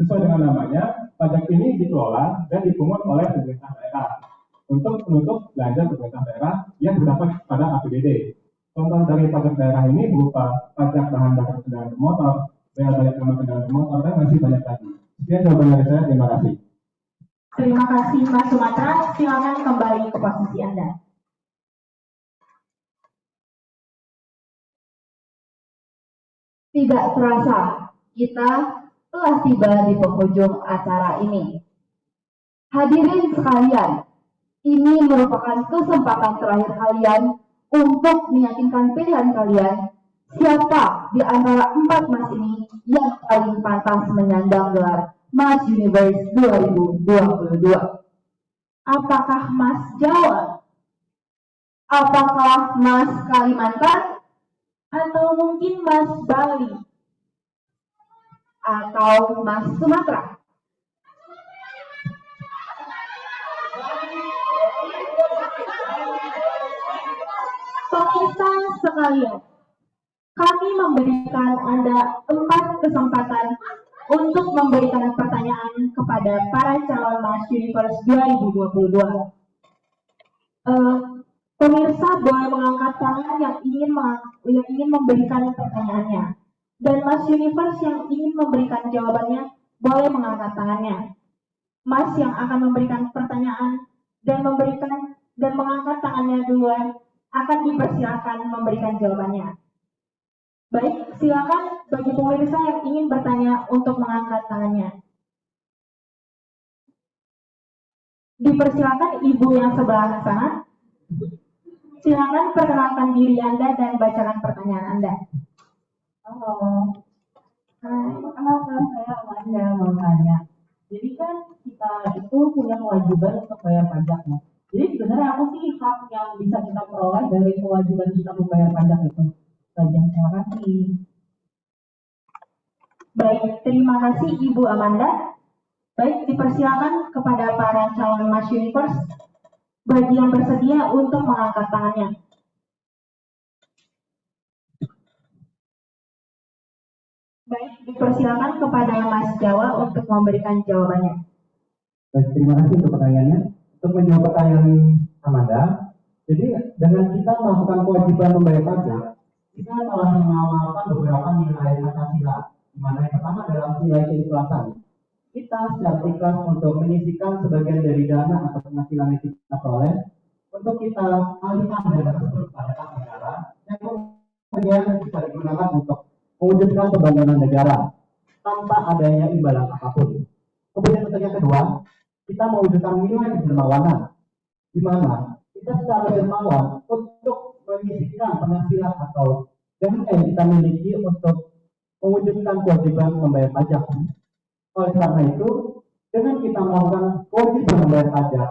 Sesuai dengan namanya, pajak ini dikelola dan dipungut oleh pemerintah daerah untuk menutup belanja pemerintah daerah yang berdampak pada APBD. Contoh dari pajak daerah ini berupa pajak bahan bakar kendaraan bermotor, bea balik nama kendaraan bermotor, dan masih banyak lagi. Sekian jawaban dari saya, terima kasih. Terima kasih Mas Sumatra, silakan kembali ke posisi Anda. Tidak terasa, kita telah tiba di penghujung acara ini. Hadirin sekalian, ini merupakan kesempatan terakhir kalian untuk meyakinkan pilihan kalian siapa di antara 4 Mas ini yang paling pantas menyandang gelar Mas Universe 2022. Apakah Mas Jawa? Apakah Mas Kalimantan? Atau mungkin Mas Bali? Atau Mas Sumatera? Pemirsa sekalian, kami memberikan Anda 4 kesempatan untuk memberikan pertanyaan kepada para calon Mas Universe 2022. Pemirsa boleh mengangkat tangan yang ingin memberikan pertanyaannya, dan Mas Universe yang ingin memberikan jawabannya boleh mengangkat tangannya. Mas yang akan memberikan pertanyaan dan mengangkat tangannya duluan akan dipersilakan memberikan jawabannya. Baik, silakan bagi pemirsa yang ingin bertanya untuk mengangkat tangannya. Dipersilakan ibu yang sebelah sana. Silakan perkenalkan diri Anda dan bacakan pertanyaan Anda. Halo. Perkenalkan, saya Amanda mau tanya. Jadi kan kita itu punya kewajiban untuk bayar pajak ya. Jadi sebenarnya apa sih hak yang bisa kita peroleh dari kewajiban kita membayar pajak itu? Saja, terima kasih. Baik, terima kasih Ibu Amanda. Baik, dipersilakan kepada para calon Mas Universe bagi yang bersedia untuk mengangkat tangannya. Baik, dipersilakan kepada Mas Jawa untuk memberikan jawabannya. Baik, terima kasih untuk pertanyaannya. Untuk menjawab pertanyaan Amanda, jadi dengan kita melakukan kewajiban membayar pajak, kita telah mengamalkan beberapa nilai Pancasila, di mana yang pertama adalah nilai keikhlasan. Kita secara ikhlas untuk menyisihkan sebagian dari dana atau penghasilan yang kita peroleh untuk kita alihkan dana tersebut pada kas negara yang kemudian bisa digunakan untuk mewujudkan pembangunan negara tanpa adanya imbalan apapun. Kemudian untuk yang kedua, kita mewujudkan nilai kedermawanan, di mana kita secara dermawan untuk menyisihkan penghasilan atau dana yang kita miliki untuk mewujudkan kewajiban membayar pajak. Oleh karena itu, dengan kita melakukan kewajiban membayar pajak,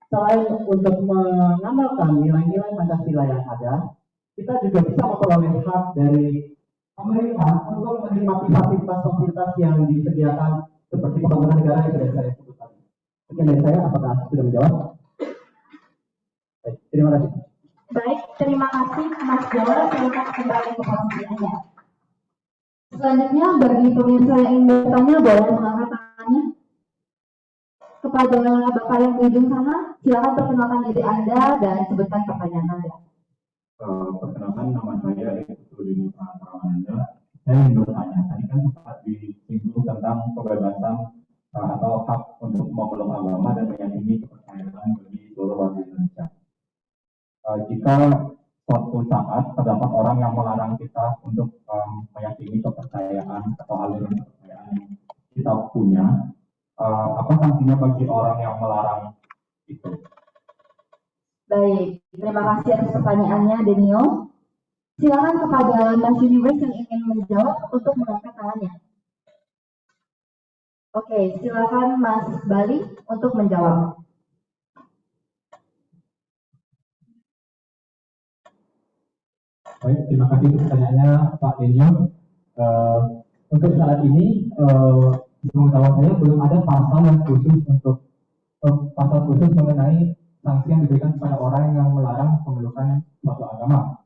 selain untuk mengamalkan nilai-nilai Pancasila yang ada, kita juga bisa memperoleh hak dari pemerintah untuk menikmati fasilitas-fasilitas yang disediakan seperti pembangunan negara yang sudah saya sebut tadi. Sekian dari saya, apakah sudah menjawab? Baik, terima kasih. Baik, terima kasih Mas Jawa. Silakan kembali ke posisi Anda. Selanjutnya bagi pemirsa yang ingin bertanya boleh mengangkat tangannya. Kepada Bapak yang di ujung sana, silakan perkenalkan diri Anda dan sebutkan pertanyaan Anda. Perkenalkan, nama saya Edi Prawananda. Saya ingin bertanya, tadi kan sempat disinggung tentang kebebasan atau hak untuk memeluk agama dan meyakini kepercayaan bagi seluruh warga Indonesia. Jika suatu saat terdapat orang yang melarang kita untuk meyakini kepercayaan atau aliran kepercayaan yang kita punya, apa sanksinya bagi orang yang melarang itu? Baik, terima kasih atas pertanyaannya, Denio. Silakan kepada Mas Universe yang ingin menjawab untuk mengangkat tangannya. Oke, silakan Mas Bali untuk menjawab. Baik, terima kasih untuk pertanyaannya Pak Denyo. Untuk saat ini, pengetahuan saya belum ada pasal yang khusus untuk pasal khusus mengenai sanksi yang diberikan kepada orang yang melarang pemeluk suatu agama.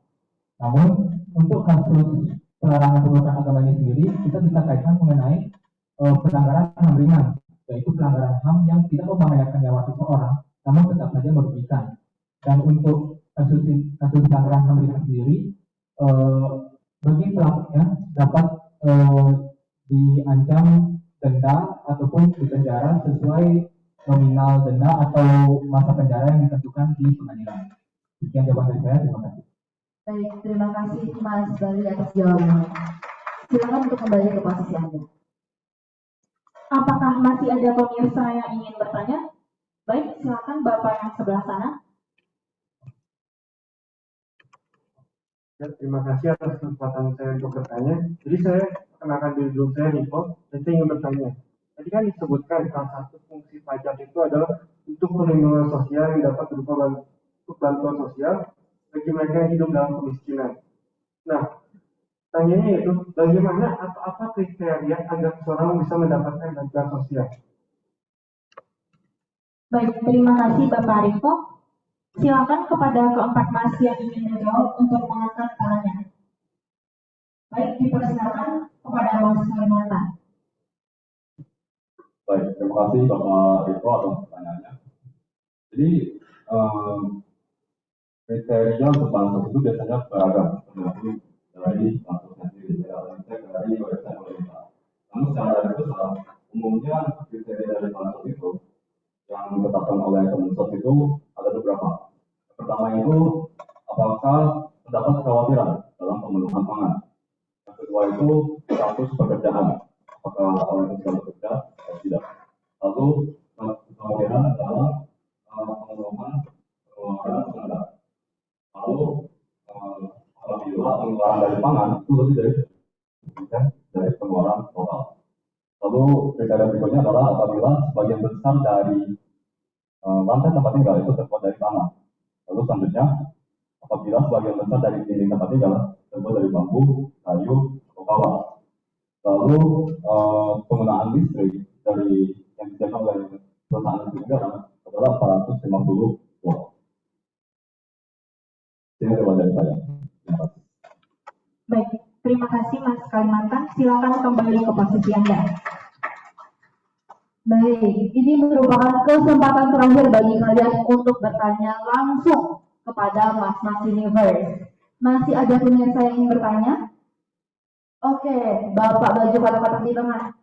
Namun untuk kasus pelarangan pemeluk agama ini sendiri, kita bisa kaitkan mengenai pelanggaran HAM ringan, yaitu pelanggaran HAM yang tidak membahayakan nyawa seseorang, namun tetap saja merugikan. Dan untuk kasus pelanggaran HAM ringan sendiri, bagi pelakunya dapat diancam denda ataupun dipenjara sesuai nominal denda atau masa penjara yang ditentukan di pengadilan. Sekian jawaban dari saya, terima kasih. Baik, terima kasih Mas Bali atas jawabannya. Silakan untuk kembali ke posisi Anda. Apakah masih ada pemirsa yang ingin bertanya? Baik, silakan Bapak yang sebelah sana. Ya, terima kasih atas kesempatan saya untuk bertanya. Jadi saya perkenalkan diri dulu, saya Niko, dan saya ingin bertanya. Tadi kan disebutkan salah satu fungsi pajak itu adalah untuk perlindungan sosial yang dapat berupa bantuan sosial bagi mereka yang hidup dalam kemiskinan. Nah, tanyanya itu bagaimana atau apa kriteria agar seseorang bisa mendapatkan bantuan sosial? Baik, terima kasih Bapak Riko. Silakan kepada keempat Mas yang ingin menjawab untuk mengangkat tangannya. Baik, dipersilakan kepada Mas Kalimantan. Baik, terima kasih Bapak Riko atas pertanyaannya. Jadi kriteria untuk bansos itu biasanya beragam, tergantung dari bansosnya sendiri, dari website pemerintah. Namun secara besar, umumnya kriteria dari bansos itu yang ditetapkan oleh Kemensos itu ada beberapa. Yang pertama itu apakah terdapat kekhawatiran dalam pemenuhan pangan. Yang kedua itu status pekerjaan, apakah orang itu sudah bekerja atau tidak. Lalu kekhawatiran dalam pemenuhan pengeluaran standar. Lalu apabila pengeluaran dari pangan itu lebih dari pengeluaran total. Lalu kriteria berikutnya adalah apabila sebagian besar dari lantai tempat tinggal itu terbuat dari tanah. Lalu selanjutnya, apabila sebagian besar dari dinding tempat tinggal terbuat dari bambu, kayu, atau kawat. Lalu penggunaan listrik dari yang disediakan oleh perusahaan listrik negara adalah 450 watt. Ini jawaban dari saya. Baik, terima kasih Mas Kalimantan. Silakan kembali ke posisi Anda. Baik, ini merupakan kesempatan terakhir bagi kalian untuk bertanya langsung kepada Mas Universe. Masih ada pemirsa yang ingin bertanya? Oke, Bapak baju kotak-kotak di tengah.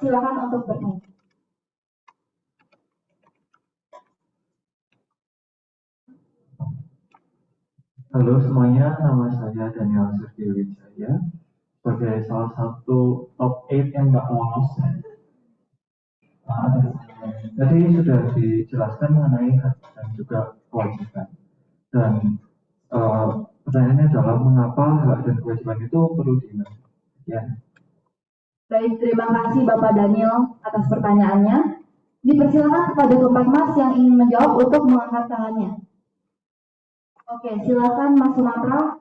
Silakan untuk bertanya. Halo semuanya, nama saya Daniel Sergio Wijaya sebagai salah satu top 8 yang nggak lolos. Tadi sudah dijelaskan mengenai hak dan juga kewajiban. Dan pertanyaannya adalah mengapa hak dan kewajiban itu perlu diingat? Ya. Baik, terima kasih Bapak Daniel atas pertanyaannya. Dipersilakan kepada keempat Mas yang ingin menjawab untuk mengangkat tangannya. Oke, silakan Mas Sumatera.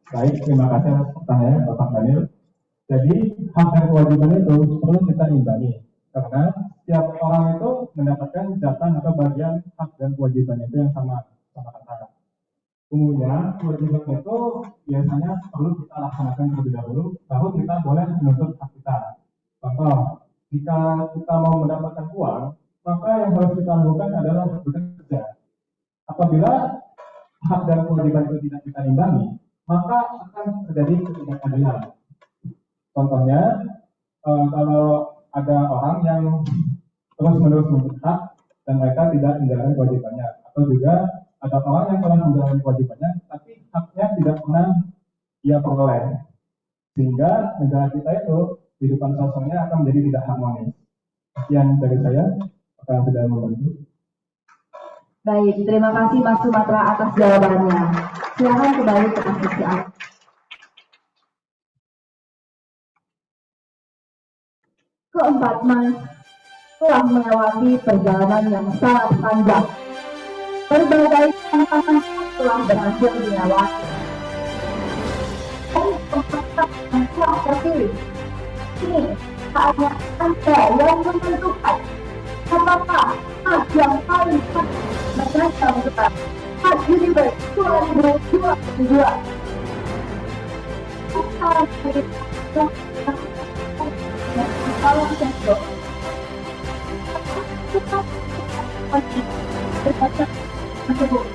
Baik, terima kasih atas pertanyaan Bapak Daniel. Jadi hak dan kewajiban itu perlu kita imbangi karena setiap orang itu mendapatkan jatah atau bagian hak dan kewajiban itu yang sama rata. Umumnya kewajiban itu biasanya perlu kita laksanakan terlebih dahulu, baru kita boleh menuntut hak kita. Contoh, jika kita mau mendapatkan uang, maka yang harus kita lakukan adalah bekerja. Apabila hak dan kewajiban itu tidak kita imbangi, maka akan terjadi ketidakadilan. Contohnya, kalau ada orang yang terus-menerus menuntut hak dan mereka tidak menjalankan kewajibannya, atau juga ada orang yang telah menjalankan kewajibannya, tapi haknya tidak pernah dia peroleh, sehingga negara kita itu kehidupan sosialnya akan menjadi tidak harmonis. Sekian dari saya, akan sudah membantu. Baik, terima kasih Mas Sumatera atas jawabannya. Silakan kembali ke posisi Anda. Keempat Mas telah melewati perjalanan yang sangat panjang. Berbagai tantangan telah berhasil dilewati. Dari tempat yang telah terpilih, kini saatnya Anda yang menentukan apakah Mas yang paling menantang kita Mas Universe 2022. Kita menjadi salam sensor. Kita pasti berbaca tersebut.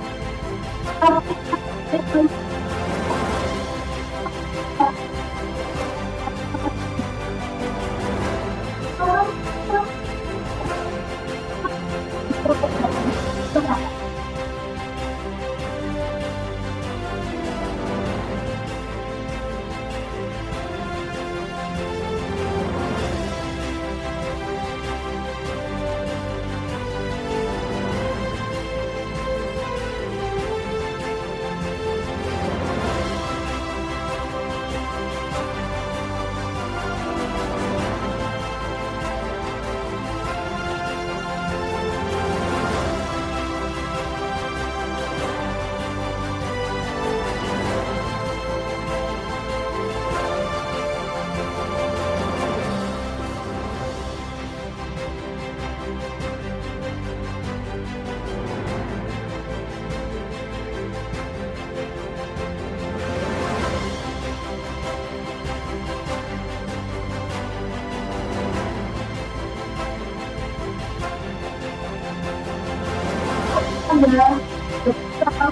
Anda berusaha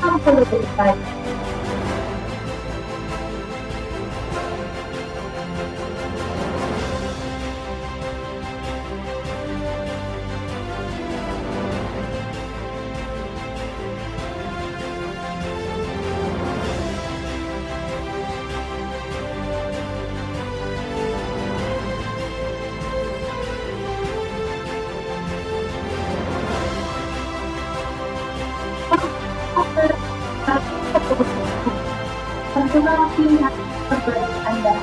sampai lebih baik. Terkenal pilihan terbaik Anda.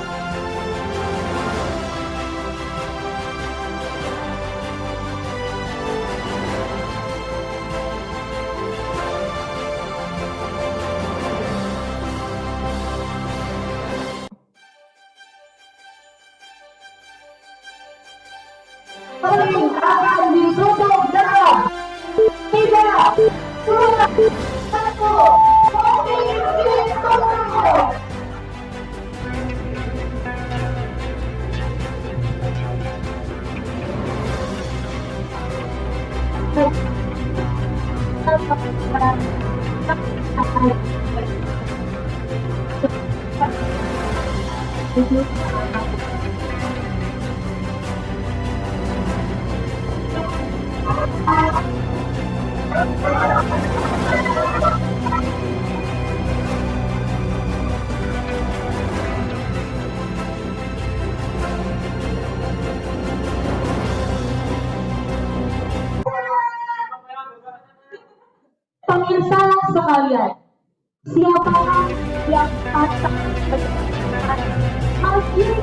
Paling akan ditutup dalam 3, 2, 1. Pemirsa sekalian, siapakah yang patah masih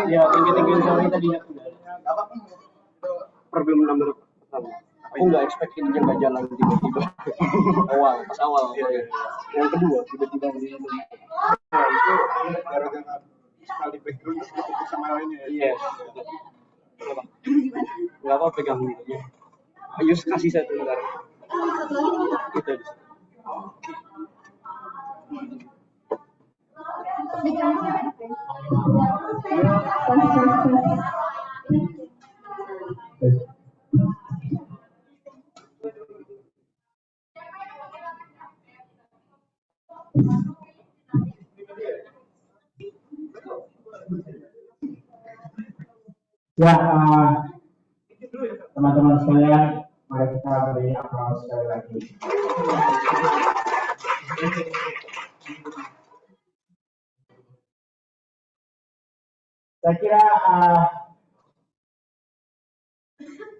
Ya, tinggi-tinggi soalnya tadi problem nomor pertama. Aku nggak expect ini nggak jalan tiba-tiba. Pas awal. Yang kedua tiba-tiba ini. Nah, itu gara-gara sekali background terus ketemu sama lainnya. Iya. Nggak apa pegang gitu. Ayo kasih satu bentar. Gitu aja. Ya, teman-teman sekalian, mari kita beri aplaus sekali lagi. Saya kira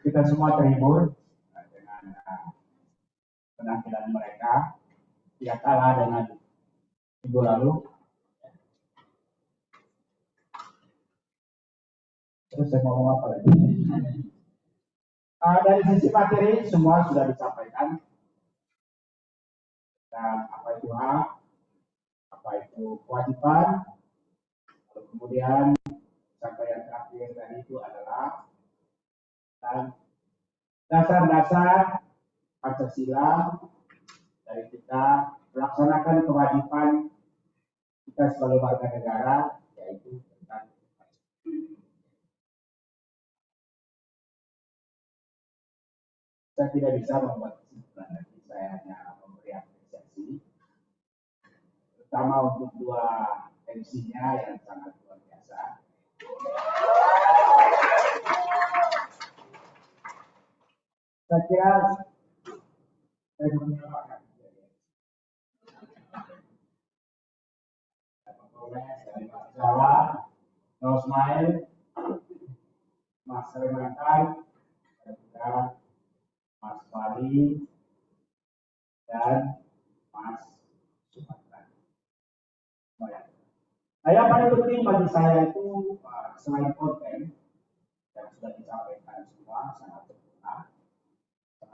kita semua terhibur dengan penampilan mereka, tidak kalah dengan minggu lalu. Terus saya ngomong apa lagi? Dari sisi materi semua sudah disampaikan. Dan apa itu hak, apa itu kewajiban, kemudian sampai yang terakhir tadi itu adalah dan dasar-dasar Pancasila dari kita melaksanakan kewajiban kita sebagai warga negara, yaitu tentang saya tidak bisa membuat kesimpulan lagi, saya hanya memberi apresiasi, terutama untuk dua MC-nya yang sangat luar biasa. Saya kira saya menyampaikan dari Mas Jawa, Mas Mail, Mas Remantan, dan juga Mas Bali dan Mas Sumatera. Nah, yang paling penting bagi saya itu selain konten yang sudah disampaikan semua sangat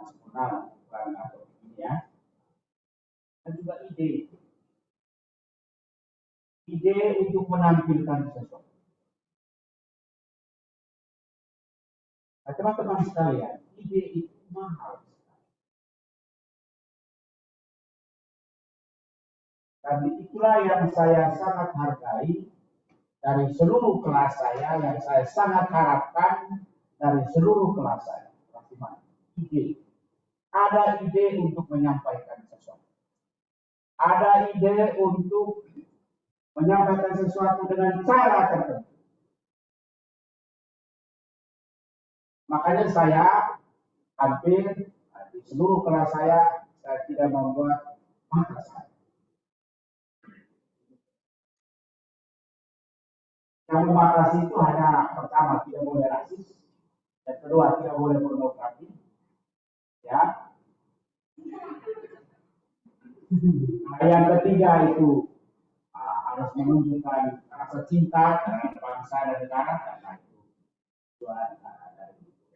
sempurna bukan atau ini ya, dan juga ide untuk menampilkan sesuatu. Nah, teman-teman sekalian, ide itu mahal. Dan itulah yang saya sangat hargai dari seluruh kelas saya, yang saya sangat harapkan dari seluruh kelas saya. ide. Ada ide untuk menyampaikan sesuatu. Ada ide untuk menyampaikan sesuatu dengan cara tertentu. Makanya saya hampir di seluruh kelas saya tidak membuat mata saya. Yang membatasi itu hanya pertama tidak boleh rasis, yang kedua tidak boleh pornografi, ya. Nah, yang ketiga itu harus menunjukkan rasa cinta terhadap bangsa dan negara, karena itu tujuan dari itu.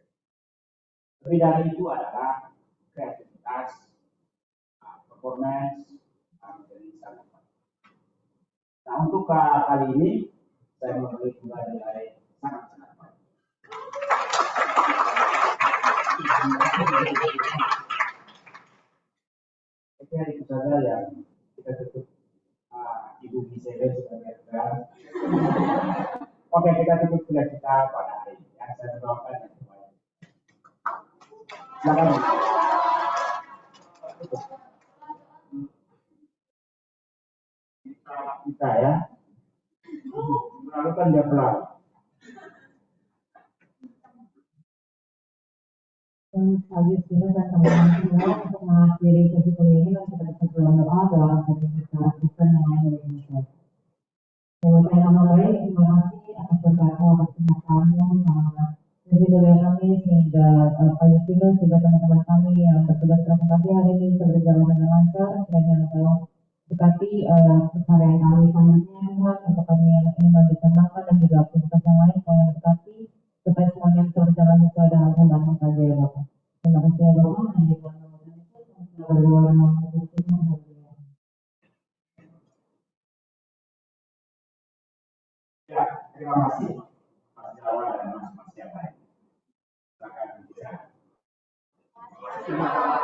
Lebih dari itu adalah kreativitas, performance, menjadi sangat penting. Nah, untuk kali ini saya memberi nilai sangat-sangat baik. Oke, itu saja yang kita tutup. Ibu Giselle sebagai rekan. Oke, kita tutup kuliah kita pada hari ini. Yang saya doakan yang terbaik. Silakan. Kita ya. Lalu kan dia pelan. Selanjutnya dan teman-teman semua untuk mengakhiri sesi kuliah ini kita bisa berdoa doa kita Kristen yang lain dari Indonesia. Ya Bapak yang amat baik, terima kasih atas berkatmu, atas kesempatanmu sama sesi kuliah kami sehingga Pak Yustinus juga teman-teman kami yang bertugas presentasi hari ini bisa berjalan dengan lancar. Kiranya Engkau berkati keseharian kami selanjutnya Tuhan, untuk kami yang ingin melanjutkan dan juga aktivitas yang lain Kau yang berkati supaya semuanya bisa berjalan sesuai dengan kehendak-Mu saja ya Bapak. Terima kasih ya Bapak. Ya, terima kasih Mas Jawa dan Mas yang lain. Silakan.